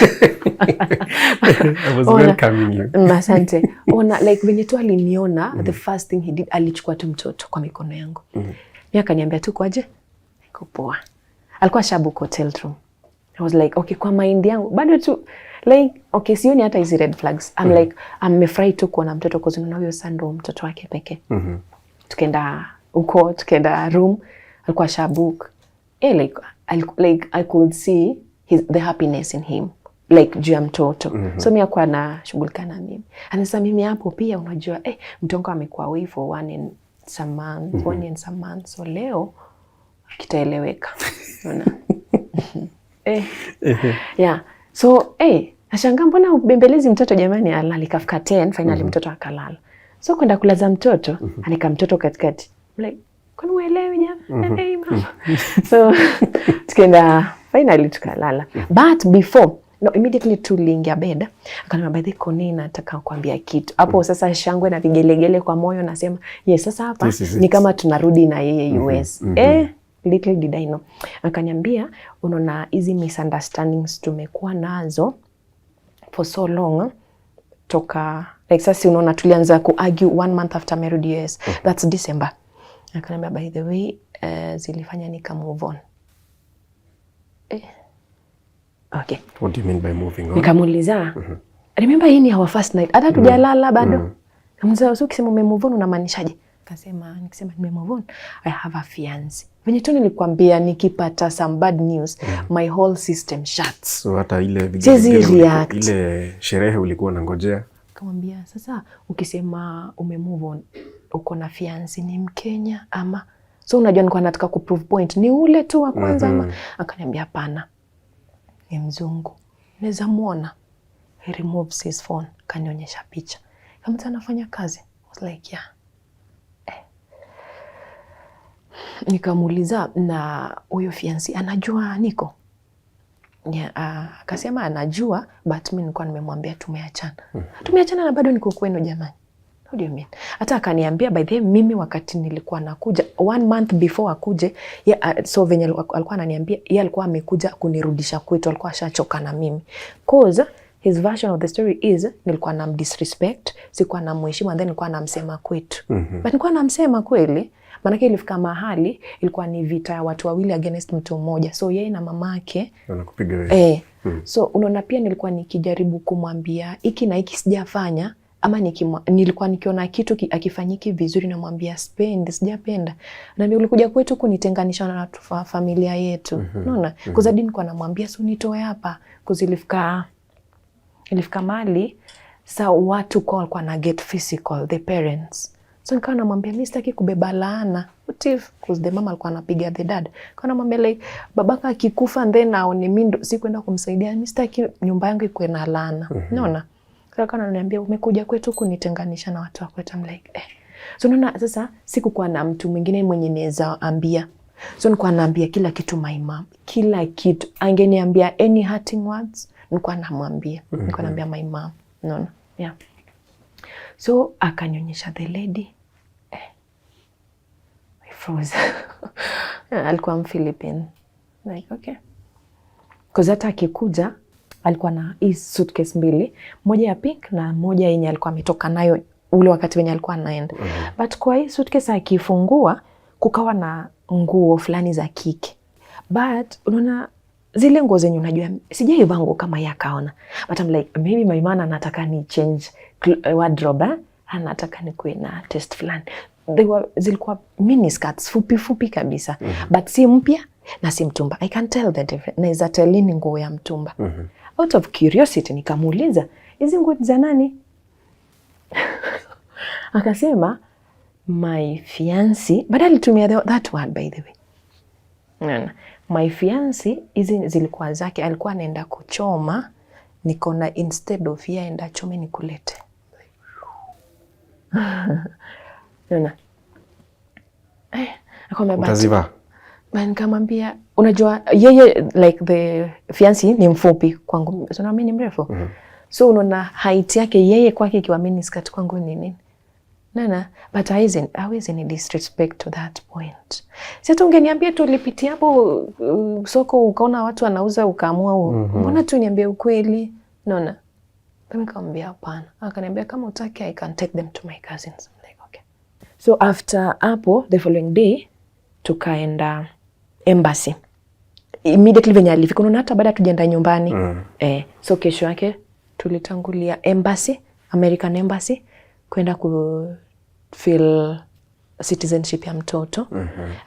I was welcoming you. Asante. Ona like when tu aliniona, the first thing he did, alichukua tu mtoto kwa mikono yangu. Mimi akaniambia tu kwaje? Niko poa. Alikuwa shabu hotel room. I was like, okay, kwa mind yangu bado tu like okay, sioni hata hizi red flags. I'm like amefurahi tu kuona mtoto kwa sababu huyo sando mtoto wake pekee. Tukaenda huko, tukaenda room, alikuwa shabu. Like I could see the happiness in him, like juu ya mtoto. So mimi akwa na shughulika na mimi. Anasema mimi hapo pia unajua mtongo amekuwa away for one and some months. So leo kitaeleweka. Unaona? Yeah. So nashangaa mbona ubembelezi mtoto jamani, alikafika 10 finally mtoto akalala. So kwenda kulaza mtoto, anika mtoto katikati. Like, kwani uelewi jamani? Mama. So tukaenda finally tukalala. But before, immediately tuliingia bed, akaniambia by the way nataka kukuambia kitu. Hapo sasa shangwe na vigelegele kwa moyo nasema, yes sasa hapa ni kama tunarudi na yeye US. Little did I know. Akaniambia unaona hizi misunderstandings tumekuwa nazo for so long toka like sasa unaona tulianza argue 1 month after married US. That's December. Akaniambia by the way zilifanya nika move on. Okay. What do you mean by moving on? Nikamuuliza. Remember hii ni our first night. Hata tujalala bado. Kamuuliza so ukisema ume move on unamaanishaje? Nikisema nime move on, I have a fiance. Venye tu nilikwambia nikipata some bad news, my whole system shuts. So hata ile sherehe ulikuwa unangojea. Kamwambia sasa ukisema ume move on, uko na fiance ni Mkenya ama? So unajua nilikuwa nataka ku prove point ni ule tu wa kwanza ama? Akaniambia hapana. Ni mzungu. Naweza muona. He removes his phone, kanionyesha picha. Kama mtu anafanya kazi. I was like yeah. Nikamuuliza na huyo fiancé anajua niko? Akasema anajua, but mimi nilikuwa nimemwambia tumeachana. Tumeachana na bado niko kwenu jamani. What do you mean? Hata akaniambia by the way mimi wakati nilikuwa nakuja 1 month before akuje, so venye alikuwa ananiambia yeye alikuwa amekuja kunirudisha kwetu, alikuwa ashachoka na mimi. Cause his version of the story is nilikuwa disrespect, sikuwa namheshimu and then nilikuwa namsema kwetu. But nilikuwa namsema kweli. Manake ilifika mahali ilikuwa ni vita ya watu wawili against mtu mmoja. So yeye na mamake wanakupiga wewe. So unaona pia nilikuwa nikijaribu kumwambia hiki na hiki sijafanya ama nilikuwa nikiona kitu akifanyiki vizuri na mwambia sijapenda. Na mimi ulikuja kwetu kunitenganisha na watu wa familia yetu. Unaona? Kuzadi nilikuwa namwambia so nitoe hapa kuzilifika mahali sa watu kwa walikuwa na get physical, the parents. So nikawa namwambia mimi sitaki kubeba laana. What if? Because the mama alikuwa anapiga the dad. Nikawa namwambia like babaka akikufa and then aone mimi si kwenda kumsaidia. Mimi sitaki nyumba yangu ikuwe na laana. Unaona? Sasa kana ananiambia umekuja kwetu kunitenganisha na watu wa kwetu. I'm like So unaona sasa sikukuwa na mtu mwingine mwenye naweza ambia. So nilikuwa naambia kila kitu my mom. Kila kitu. Angeniambia any hurting words, nilikuwa namwambia. Nilikuwa naambia my mom. Unaona? Yeah. So akanionyesha the lady. I froze. Alikuwa mfilipino. Like okay. Cause hata akikuja alikuwa na hii suitcase 2, moja ya pink na moja yenye alikuwa ametoka nayo ule wakati wenye alikuwa anaenda. But kwa hii suitcase akifungua kukawa na nguo fulani za kike. But unaona zile nguo zenye unajua sijaivaa nguo kama yeye akaona. But I'm like maybe my man anataka ni change wardrobe, anataka nikuwe na test fulani. Zilikuwa mini skirts fupi kabisa. But si mpya na si mtumba. I can tell the difference. Naweza tell ni nguo ya mtumba. Out of curiosity nikamuuliza, hizi nguo za nani? Akasema my fiancé, but alitumia that word by the way. My fiancé hizi zilikuwa zake, alikuwa anaenda kuchoma, nikona instead of yeye aenda chome nikulete. Unaona? Utaziva. Nikamwambia unajua yeye like the fiancé ni mfupi kwangu. So na mimi ni mrefu. So unaona height yake yeye kwake ikiwa mini skirt kwangu ni nini? Nana, but hawezi ni disrespect to that point. Sasa ungeniambia tu ulipitia hapo soko ukaona watu wanauza ukaamua mbona tu niambie ukweli? Naona. Nikamwambia hapana. Akaniambia kama utaki I can take them to my cousins. I'm like okay. So after hapo the following day tukaenda embassy. Immediately venye alifika unaona hata baada tujaenda nyumbani. So kesho yake tulitangulia embassy, American embassy kwenda ku fill citizenship ya mtoto.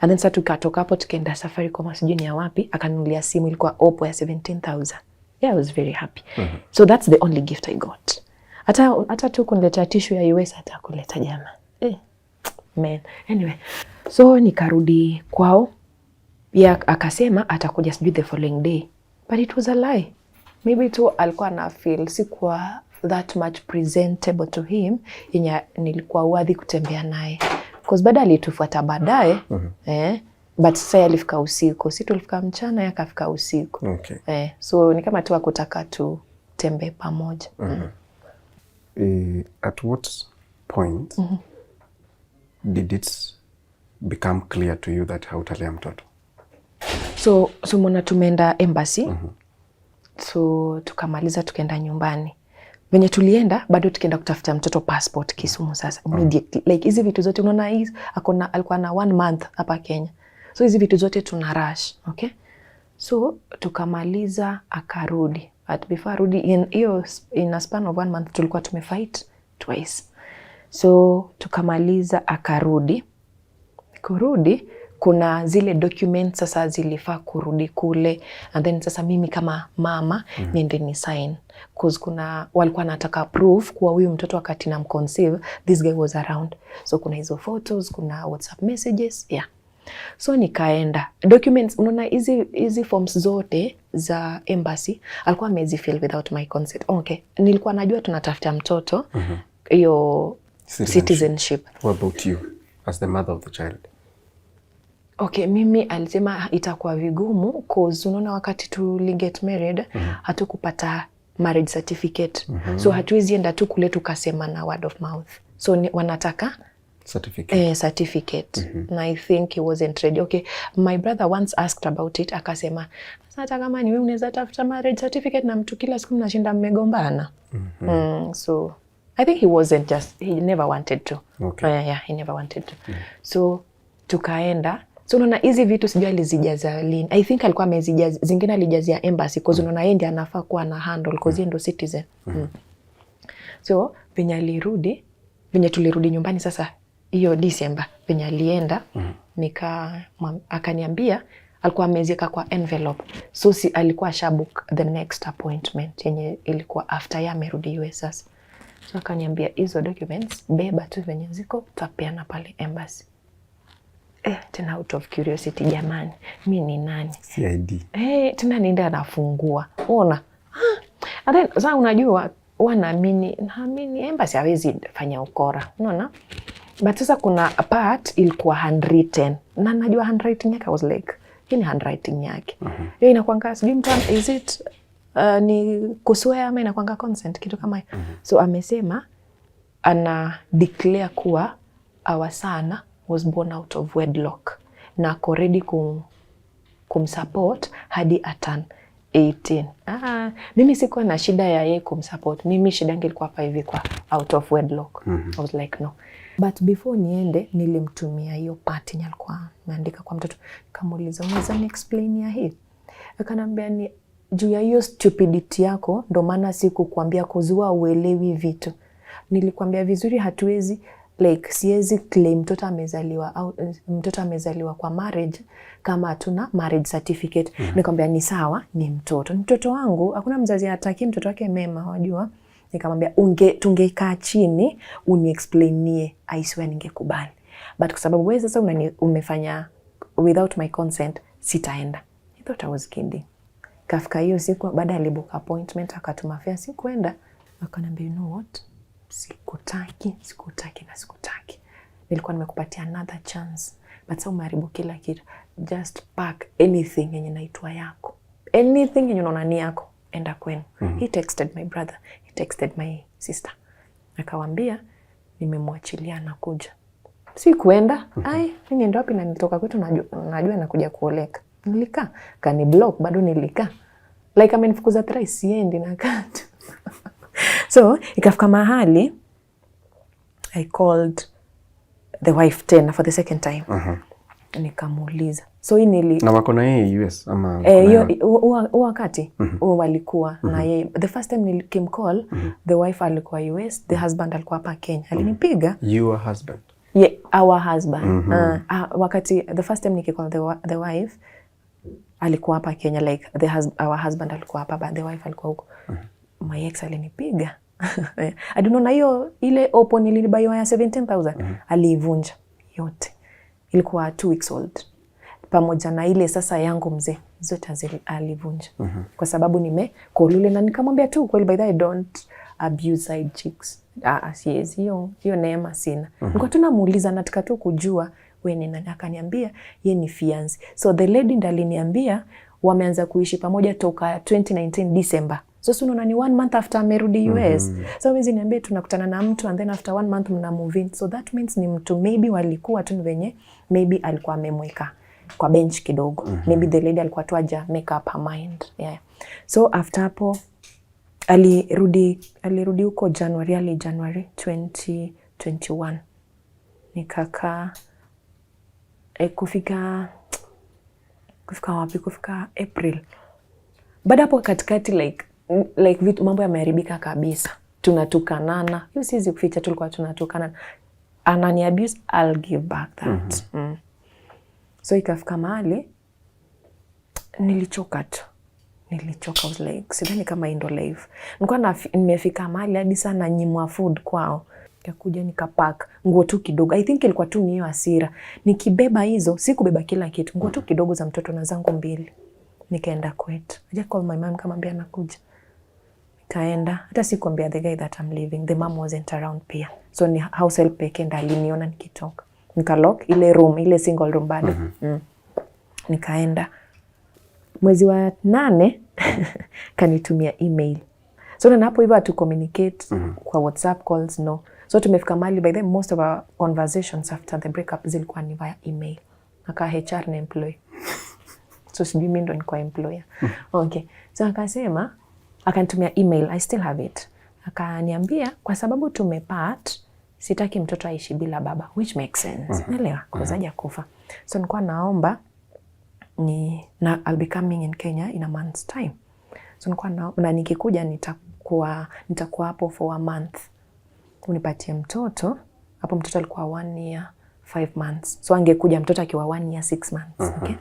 And then sasa tukatoka hapo tukaenda safari kwa sijui ni ya wapi, akanunulia simu ilikuwa Oppo ya 17,000. Yeah, I was very happy. So that's the only gift I got. Hata tu kuniletea tissue ya US, hata kuleta jama. Man. Anyway, so nikarudi kwao. Akasema atakuja sijui the following day. But it was a lie. Maybe tu alikuwa na feel sikuwa that much presentable to him, yenye nilikuwa worthy kutembea naye. Because baada alitufuata baadaye, but sasa alifika usiku. Sisi tulifika mchana, yeye akafika usiku. Okay. So ni kama tu akutaka tu tembe pamoja. At what point did it become clear to you that hautalea mtoto? So mwana tumeenda embassy. So tukamaliza tukaenda nyumbani. Venye tulienda bado tukaenda kutafuta mtoto passport Kisumu sasa immediately. Like hizi vitu zote unaona hizi alikuwa na 1 month hapa Kenya. So hizi vitu zote tuna rush, okay? So tukamaliza akarudi. But before arudi in a span of 1 month tulikuwa tumefight twice. So tukamaliza akarudi. Kurudi kuna zile documents sasa zilifaa kurudi kule, and then sasa mimi kama mama niende ni sign, cause kuna walikuwa nataka proof kuwa huyu mtoto wakati na mconceive this guy was around. So kuna hizo photos, kuna WhatsApp messages, yeah. So nikaenda documents, unaona hizi forms zote za embassy alikuwa amezifill without my consent. Okay, nilikuwa najua tunatafuta mtoto hiyo citizenship. What about you as the mother of the child? Okay, mimi alisema itakuwa vigumu cause unaona wakati get married hatukupata marriage certificate. So hatuwezi enda tu kule tukasema na word of mouth. So wanataka certificate. And I think he wasn't ready. Okay, my brother once asked about it, akasema sasa kama ni wewe unaweza tafuta marriage certificate na mtu kila siku mnashinda mmegombana. So I think he never wanted to. Okay. Yeah, he never wanted to. So tukaenda. So unaona hizi vitu sijui alizijaza lini. I think alikuwa amezijaza, zingine alijazia embassy cause unaona yeye ndiye anafaa kuwa na handle cause yeye ndo citizen. So venye tulirudi nyumbani sasa hiyo December, venye alienda akaniambia alikuwa ameziweka kwa envelope. So alikuwa shabook the next appointment yenye ilikuwa after ya amerudi US sasa. So akaniambia hizo documents beba tu venye ziko tutapeana pale embassy. Tena out of curiosity jamani, mimi ni nani? CID. Tena nienda nafungua. Ona. And then sasa unajua naamini embassy hawezi fanya ukora. Unaona? But sasa kuna part ilikuwa handwritten. Na najua handwriting yake, I was like, hii ni handwriting yake. Hiyo inakuanga sijui mtu is it ni kuswear ama inakuanga consent kitu kama hiyo. So amesema ana declare kuwa our son was born out of wedlock na ako ready kumsupport hadi atan 18. Mimi sikuwa na shida ya yeye kumsupport. Mimi shida yangu ilikuwa hapa hivi kwa out of wedlock. I was like no. But before niende nilimtumia hiyo part yenye alikuwa ameandika kwa mtoto. Kamuuliza unaweza ni explain ya hii? Akanambia ni juu ya hiyo stupidity yako ndo maana sikukuambia kuzua uelewi vitu. Nilikwambia vizuri hatuwezi like siwezi claim mtoto amezaliwa kwa marriage kama hatuna marriage certificate. Nikamwambia ni sawa, ni mtoto wangu, hakuna mzazi hataki mtoto wake mema, wajua. Nikamwambia tungekaa chini uniexplainie, I swear ningekubali. But kwa sababu wewe sasa umefanya without my consent, sitaenda. I thought I was kidding. Kafika hiyo siku baada alibook appointment akatuma fare, sikuenda. Akaniambia you know what? Sikutaki. Nilikuwa nimekupatia another chance. But sasa umeharibu kila kitu. Just pack anything yenye naitwa yako. Anything yenye unaona ni yako, enda kwenu. He texted my brother. He texted my sister. Akawaambia nimemwachilia nakuja. Sikuenda. Mimi ndo wapi na nitoka kwetu najua nakuja kuoleka. Nilikaa. Kani block bado nilikaa. Like amenifukuza thrice siendi na katu. So, ikafika mahali, I called the wife tena for the second time. Nikamuuliza. So hii na wako na yeye US ama wakati walikuwa na yeye. The first time nilikimcall, the wife alikuwa US, the husband alikuwa hapa Kenya. Alinipiga. Your husband? Yeah, our husband. Wakati the first time nikicall the wife alikuwa hapa Kenya, like our husband alikuwa hapa but the wife alikuwa huko. My ex alinipiga. I don't know, na hiyo ile Oppo nilibaiwa ya 17,000 aliivunja yote. Ilikuwa 2 weeks old. Pamoja na ile sasa yangu mzee zote alivunja. Kwa sababu nimekolule na nikamwambia tu kweli, by the way, I don't abuse side chicks. Siwezi, hiyo neema sina. Nilikuwa tunamuuliza, nataka tu kujua wewe ni nani. Akaniambia yeye ni fiancé. So the lady ndiye aliniambia wameanza kuishi pamoja toka 2019 December. So unaona ni 1 month after amerudi US. So wezi niambia tunakutana na mtu and then after 1 month mna move in. So that means ni mtu maybe walikuwa tu venye maybe alikuwa amemweka kwa bench kidogo. Maybe the lady alikuwa tu aja make up her mind. Yeah. So after hapo alirudi huko January 2021. Nikaka kufika wapi? Kufika April. Baada hapo katikati like vitu mambo yameharibika kabisa. Tunatukanana. Hiyo siwezi kuficha, tulikuwa tunatukana. Anani abuse, I'll give back that. So ikafika mahali nilichoka tu. I was like, sidhani kama indo live. Nilikuwa nimefika mahali hadi sana nyimwa food kwao. Nikakuja nikapack nguo tu kidogo. I think ilikuwa tu niyo hasira. Nikibeba hizo, sikubeba kila kitu. Nguo tu kidogo za mtoto na zangu 2. Nikaenda kwetu. I just call my mom kama ambia nakuja. Nikaenda. Hata sikuambia the guy that I'm leaving. The mom wasn't around pia. So ni house help peke ndo aliniona nikitoka. Nikalock ile room, ile single room bado. Nikaenda. Mwezi wa 8 kanitumia email. So na hapo hivyo tu communicate kwa WhatsApp calls no. So tumefika mahali by the most of our conversations after the breakup zilikuwa ni via email. Aka HR na employee. So sijui mimi ndo nilikuwa employer. Okay. So akasema akanitumia email, I still have it. Akaniambia kwa sababu tumepart, sitaki mtoto aishi bila baba, which makes sense. Naelewa kuzaja kufa. So nilikuwa naomba I'll be coming in Kenya in a month's time. So nilikuwa na nikikuja nitakuwa hapo for a month. Unipatie mtoto. Hapo mtoto alikuwa 1 year 5 months. So angekuja mtoto akiwa 1 year 6 months. Okay?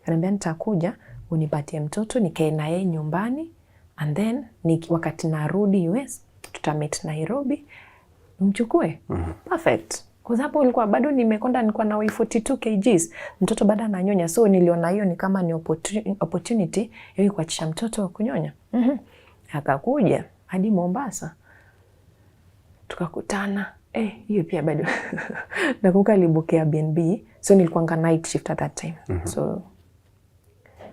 Ananiambia nitakuja unipatie mtoto nikae na yeye nyumbani and then wakati narudi US tutamit Nairobi mchukue. Perfect. Kwa sababu ilikuwa bado nilikuwa na 42 kgs. Mtoto bado ananyonya. So niliona hiyo ni kama ni opportunity ya kuachisha mtoto kunyonya. Akakuja hadi Mombasa. Tukakutana. Hiyo pia bado. Nakumbuka alibukea BNB. So nilikuwa night shift at that time.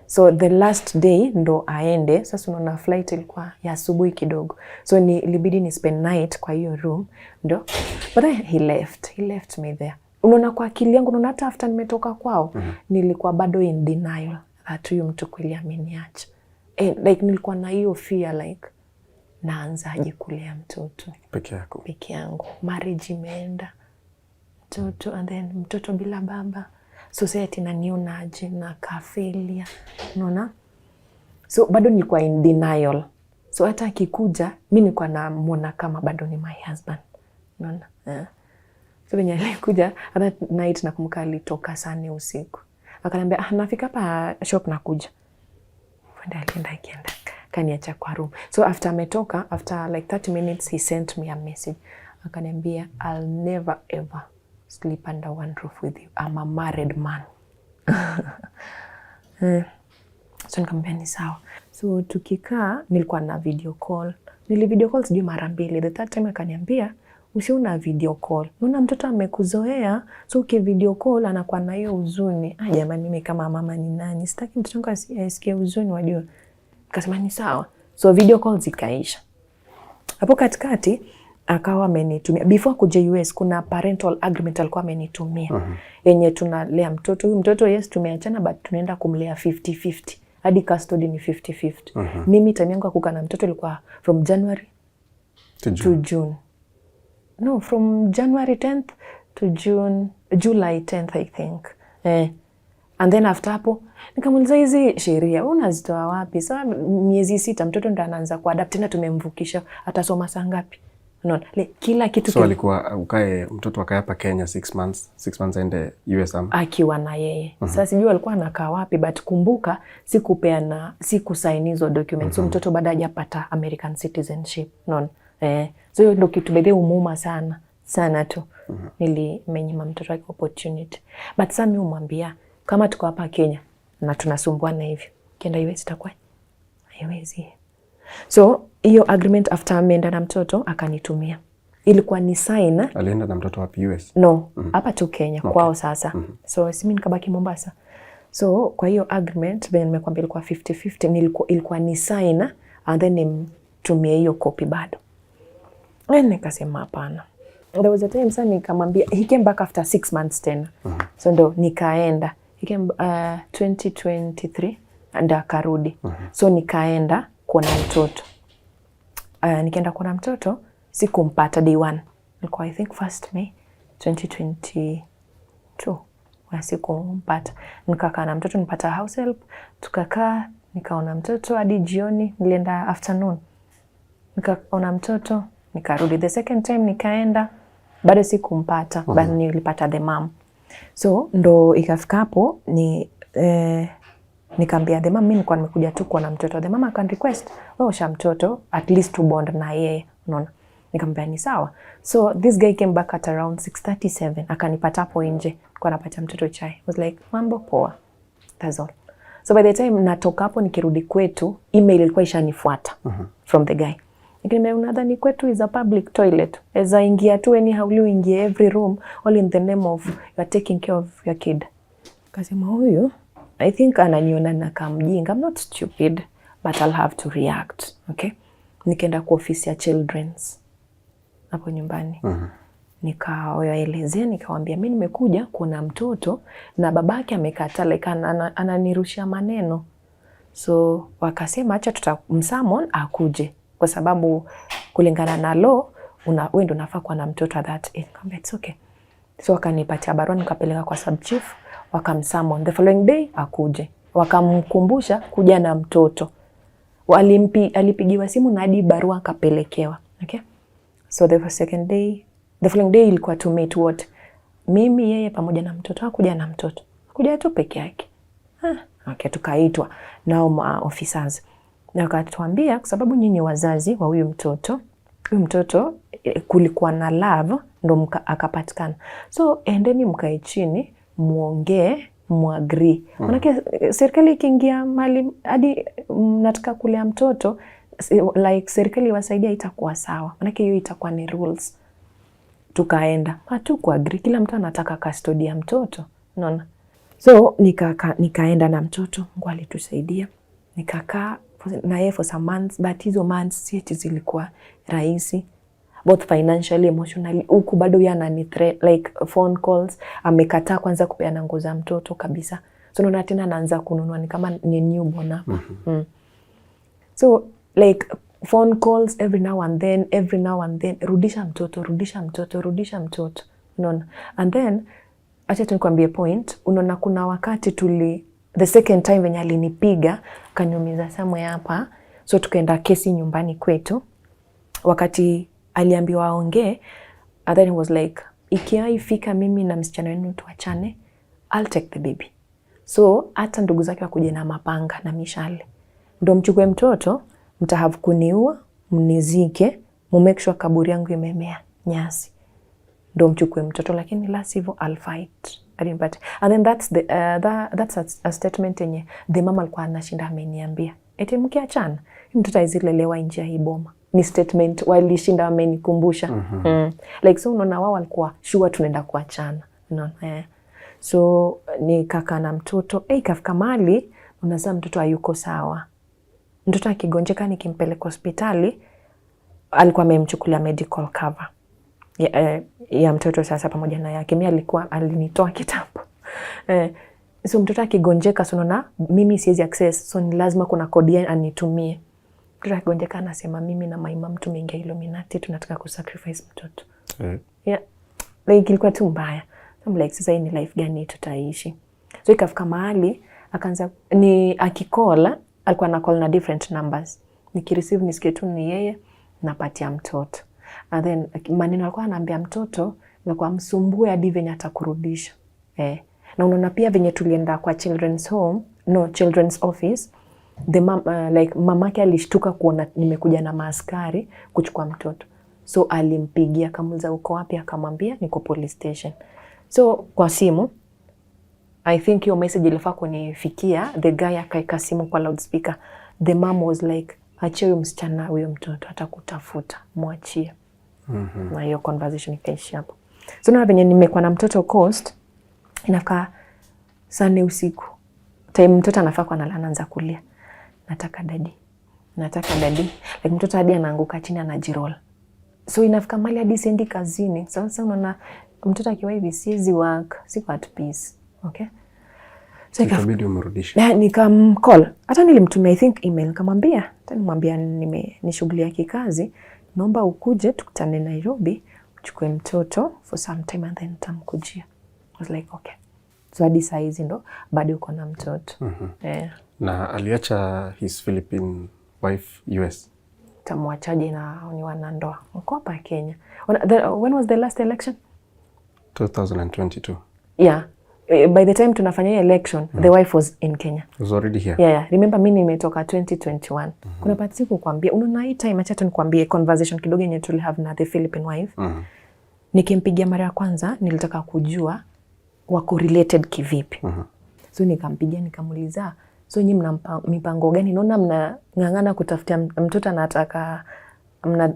So the last day ndo aende. Sasa unaona flight ilikuwa ya asubuhi kidogo. So ilibidi ni spend night kwa hiyo room. Ndo. But then he left me there. Unaona kwa akili yangu, unaona hata after nimetoka kwao, nilikuwa bado in denial that huyu mtu kweli ameniacha. Like nilikuwa na hiyo fear like naanzaje kulea mtoto peke yangu. Marriage imeenda. Mtoto and then mtoto bila baba. Society inaniona aje na kafelia. Unaona? So bado nilikuwa in denial. So hata akikuja mimi nilikuwa namuona kama bado ni my husband. Unaona? So venye alikuja hata night nakumbuka alitoka sana usiku. Akaniambia nafika hapa shop nakuja. Alienda kaniacha kwa room. So after ametoka, after like 30 minutes he sent me a message. Akaniambia I'll never ever sleep under one roof with you. I'm a married man. So nikamwambia ni sawa. So tukikaa nilikuwa na video call. Video call sijui mara 2. The third time akaniambia usiona video call. Unaona mtoto amekuzoea, so video call anakuwa na hiyo huzuni. Jamani mimi kama mama ni nani? Sitaki mtoto wangu asikie huzuni wajua. Nikasema ni sawa. So video call zikaisha. Hapo katikati akawa amenitumia before kuja US kuna parental agreement alikuwa amenitumia. Yenye tunalea mtoto. Huyu mtoto yes tumeachana but tunaenda kumlea 50-50. Hadi custody ni 50-50. Mimi time yangu kukaa na mtoto ilikuwa from January to June. No, from January 10th to July 10th I think. And then after hapo nikamuuliza hizi sheria unazitoa wapi? Sasa miezi 6 mtoto ndo anaanza kuadapt, tena tumemvukisha atasoma saa ngapi? Unaona? Kila kitu so alikuwa mtoto akae hapa Kenya 6 months aende US akiwa na yeye. Sasa sijui alikuwa anakaa wapi, but kumbuka sikusign hizo documents. So mtoto bado hajapata American citizenship. Unaona? So hiyo ndio kitu bedhe umuma sana tu. Nilimenyima mtoto wake opportunity. But sasa mimi umwambia kama tuko hapa Kenya na tunasumbuana hivi, kienda US itakuwa haiwezi. So hiyo agreement after ameenda na mtoto akanitumia. Ilikuwa ni sign. Alienda na mtoto wapi US? No, hapa tu Kenya kwao sasa. So mimi nikabaki Mombasa. So kwa hiyo agreement venye nimekwambia ilikuwa 50-50, ilikuwa ni sign and then nimtumie hiyo copy bado. Nikasema hapana. There was a time sasa nikamwambia, he came back after 6 months tena. So ndo nikaenda. He came 2023 and akarudi. So nikaenda kuona mtoto. Nikaenda kuona mtoto, sikumpata day 1. Nilikuwa I think 1st May 2022. Sikumpata. Nikakaa na mtoto, nipata house help, tukakaa, nikaona mtoto hadi jioni, nilienda afternoon. Nikaona mtoto, nikarudi. The second time nikaenda, bado sikumpata, bado nilipata the mom. So ndo ikafika hapo nikaambia the mom, mimi nilikuwa nimekuja tu kuona mtoto. The mama can request wewe osha mtoto at least to bond na yeye, unaona. Nikamwambia ni sawa. So this guy came back at around 6:37, akanipata hapo nje kwa napata mtoto chai. I was like, mambo poa. That's all. So by the time natoka hapo nikirudi kwetu, email ilikuwa ishanifuata from the guy. Nikamwambia unadhani kwetu is a public toilet? Eza ingia tu anyhow, you ingie every room all in the name of you are taking care of your kid. Kasema huyu I think ananiona na kamjinga. I'm not stupid, but I'll have to react. Okay? Nikaenda kwa ofisi ya children's hapo nyumbani. Nikawaelezea, nikawaambia mimi nimekuja kuona mtoto na babake amekataa, like ananirushia maneno. So wakasema acha tutamsummon akuje kwa sababu kulingana na law wewe ndio unafaa kuwa na mtoto at that age. Nikamwambia it's okay. So wakanipatia barua, nikapeleka kwa sub chief, wakamsummon. The following day akuje. Wakamkumbusha kuja na mtoto. Alipigiwa simu na hadi barua akapelekewa. Okay? So the following day ilikuwa to meet what? Mimi, yeye pamoja na mtoto. Hakuja na mtoto. Kuja tu peke yake. Okay, tukaitwa nao officers. Na wakatuambia kwa sababu nyinyi wazazi wa huyu mtoto kulikuwa na love ndo akapatikana. So endeni mkae chini, muongee, muagree. Manake serikali ikiingia mali hadi mnataka kulea mtoto, like serikali wasaidia, itakuwa sawa. Manake hiyo itakuwa ni rules. Tukaenda. Hatukuagree, kila mtu anataka custody ya mtoto. Unaona? So nikaenda na mtoto, Mungu alitusaidia. Nikakaa na yeye for some months, but hizo months sieti zilikuwa rahisi, both financially, emotionally. Huku bado yana like phone calls, amekataa kwanza kupeana nguo za mtoto kabisa. So naona tena anaanza kununua ni kama ni newborn hapa. So like phone calls every now and then, rudisha mtoto. Unaona? And then acha nikwambie point, unaona kuna wakati the second time venye alinipiga kanyumiza somewhere hapa. So tukaenda kesi nyumbani kwetu. Wakati aliambiwa aongee, and then he was like, ikiaifika mimi na msichana wenu tuachane, I'll take the baby. So hata ndugu zake wakuje na mapanga na mishale, ndo mchukue mtoto, mtahave kuniua, mnizike, make sure kaburi yangu imemea nyasi, ndo mchukue mtoto, lakini la sivyo I'll fight. And then that's a statement yenye the mama alikuwa anashinda ameniambia. Eti mkiachana, mtoto aizilelewa nje ya hii boma. Ni statement walishinda amenikumbusha. Like so unaona wao walikuwa sure tunaenda kuachana. Unaona? So nikakaa na mtoto, ikafika mahali unasema mtoto hayuko sawa. Mtoto akigonjeka nikimpeleka hospitali, alikuwa amemchukulia medical cover ya mtoto sasa pamoja na yake. Mimi alinitoa kitambo. So mtoto akigonjeka, so unaona mimi siwezi access, so ni lazima kuna kodi anitumie. Mtoto akigonjeka anasema mimi na maima mtu mengi Illuminati tunataka kusacrifice mtoto. Yeah. Like ilikuwa tu mbaya. I'm like sasa hii ni life gani tutaishi? So ikafika mahali akaanza akikola, alikuwa na call na different numbers. Nikireceive nisikie tu ni yeye, napatia mtoto. And then maneno alikuwa anaambia mtoto kwa msumbue hadi venye atakurudisha. Na unaona pia venye tulienda kwa children's office, the mamake alishtuka kuona nimekuja na maaskari kuchukua mtoto. So alimpigia kamuza uko wapi, akamwambia niko police station. So kwa simu, I think your message ilifaa kunifikia, the guy akaeka simu kwa loudspeaker. The mom was like, achie huyo msichana huyo mtoto atakutafuta, mwachie. Na hiyo conversation ikaishi hapo. So na venye nimekuwa na mtoto Coast, inakaa saa 4 usiku. Time mtoto anafaa kwa anaanza kulia. Nataka daddy. Like mtoto hadi anaanguka chini anajiroll. So inafika mali hadi siendi kazini. Sasa unaona mtoto akiwa hivi siwezi work, siko at peace. Okay? So ikabidi umrudishe. Nikamcall. Hata nilimtumia I think email nikamwambia, ni shughuli ya kikazi, naomba ukuje tukutane Nairobi, uchukue mtoto for some time and then tamkujia. I was like okay. So hadi saa hizi ndo bado uko na mtoto. Na aliacha his Philippine wife US. Tamwachaje na ni wanandoa. Uko hapa Kenya. When was the last election? 2022. Yeah. By the time tunafanya election, the wife was in Kenya. Was already here. Yeah. Remember mimi nimetoka 2021. Kuna pati kukwambia, unaona hii time acha tu nikwambie conversation kidogo yenye tuli have na the Philippine wife. Nikimpigia mara ya kwanza nilitaka kujua wako related kivipi. So nikampigia nikamuuliza, so nyinyi mna mipango gani? Naona mnang'ang'ana kutafutia mtoto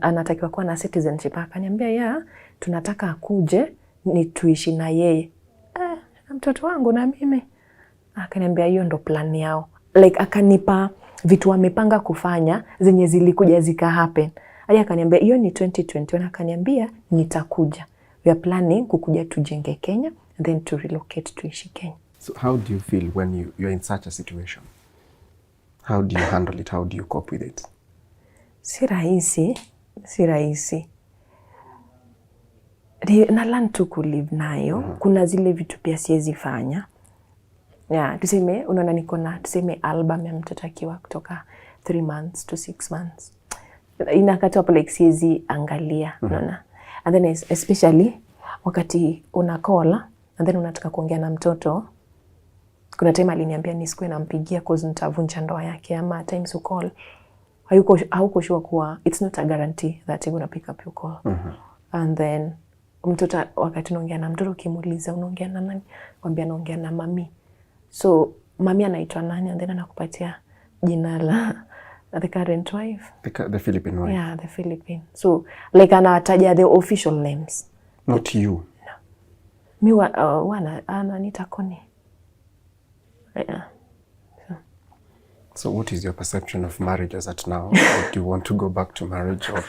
anatakiwa kuwa na citizenship. Akaniambia tunataka akuje ni tuishi na yeye. Na mtoto wangu na mimi. Akaniambia hiyo ndo plan yao. Like akanipa vitu wamepanga kufanya zenye zilikuja zika happen. Akaniambia hiyo ni 2021. Akaniambia nitakuja. We are planning kukuja tujenge Kenya and then to relocate tuishi Kenya. So how do you feel when you're in such a situation? How do you handle it? How do you cope with it? Si rahisi. Na learn to live nayo. Kuna zile vitu pia siwezi fanya. Tuseme unaona niko na tuseme album ya mtoto akiwa kutoka 3 months to 6 months. Inakata hapo like siwezi angalia, unaona. And then especially wakati una call and then unataka kuongea na mtoto. Kuna time aliniambia nisikuwe nampigia cause nitavunja ndoa yake, ama times you call hauko sure kuwa it's not a guarantee that you're going to pick up your call. And then mtoto wakati unaongea na mtoto ukimuuliza unaongea na nani? Kwambia naongea na mami. So mami anaitwa nani? And then anakupatia jina la the current wife. The Philippine wife. Yeah, the Philippine. So like anataja the official names. Not you. No. Mi ananiita Koni. Yeah. So what is your perception of marriage as at now? Do you want to go back to marriage or?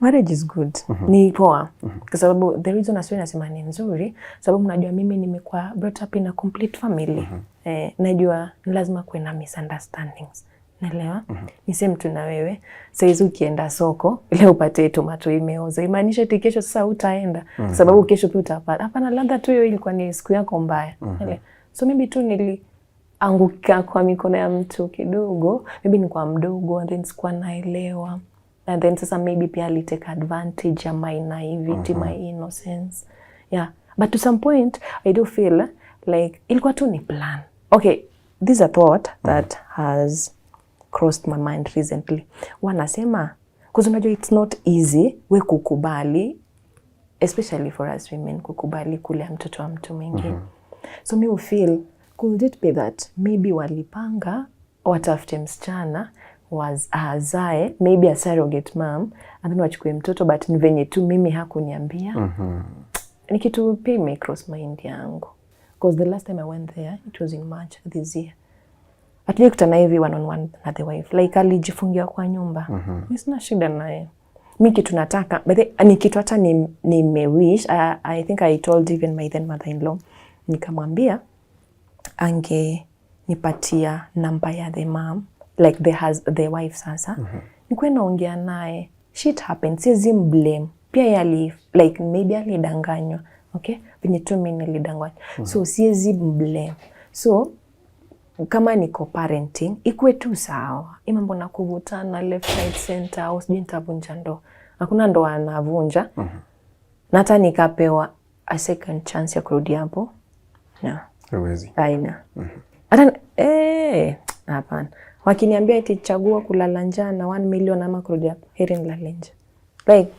Marriage is good. Ni poa. Kwa sababu the reason nasema ni nzuri, sababu najua mimi nimekuwa brought up in a complete family. Najua lazima kuwe na misunderstandings. Naelewa? Ni same tu na wewe. Saizi ukienda soko, leo upate tomato imeoza. Imaanisha eti kesho sasa utaenda. Sababu kesho pia utapata. Hapana, labda tu hiyo ilikuwa ni siku yako mbaya. So maybe tu nilianguka kwa mikono ya mtu kidogo. Maybe nilikuwa mdogo and then sikuwa naelewa. And then sasa maybe pia alitake advantage ya my naivety, my innocence. Yeah. But to some point, I do feel like ilikuwa tu ni plan. Okay, this is a thought that has crossed my mind recently. Wanasema, because unajua it's not easy we kukubali, especially for us women, kukubali kulea mtoto wa mtu mwingine. So me will feel, could it be that maybe walipanga watafute msichana was azae, maybe a surrogate mom, and then wachukue mtoto, but ni venye tu mimi hakuniambia. Ni kitu pia may cross mind yangu. Because the last time I went there, it was in March this year. Atuje kutana hivi one on one na the wife. Like alijifungia kwa nyumba. Sina shida naye. Mimi kitu nataka, but ni kitu hata nimewish. I think I told even my then mother-in-law. Nikamwambia nipatia namba ya the mom, like the wife sasa. Nikuwe naongea naye. Shit happened. Siwezi blame. Pia yali like maybe alidanganywa. Okay? Venye tu mimi nilidanganywa. So siwezi blame. So kama niko parenting ikuwe tu sawa. Mambo na kuvutana left right center au sijui nitavunja ndoa. Hakuna ndoa anavunja. Na hata nikapewa a second chance ya kurudi hapo. No. Hawezi. Haina. Hata hapana. Wakiniambia eti chagua kulala njaa na 1 million ama kurudi hapo, heri nilale nje. Like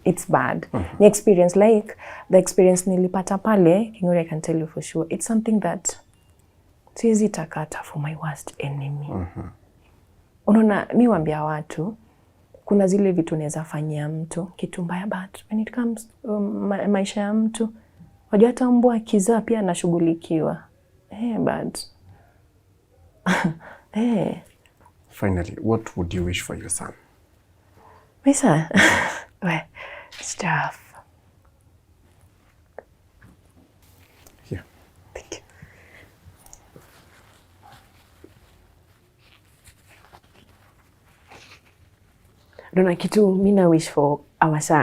it's bad. Ni experience, like the experience nilipata pale, Kingori, I can tell you for sure. It's something that siwezi takata for my worst enemy. Unaona, mi waambia watu, kuna zile vitu naweza fanyia mtu kitu mbaya, but when it comes maisha ya mtu, wajua hata mbwa akizaa pia anashughulikiwa. But Finally, what would you wish for your son? My son? Well, it's tough. Here. Thank you. Dona kitu mina wish for our son.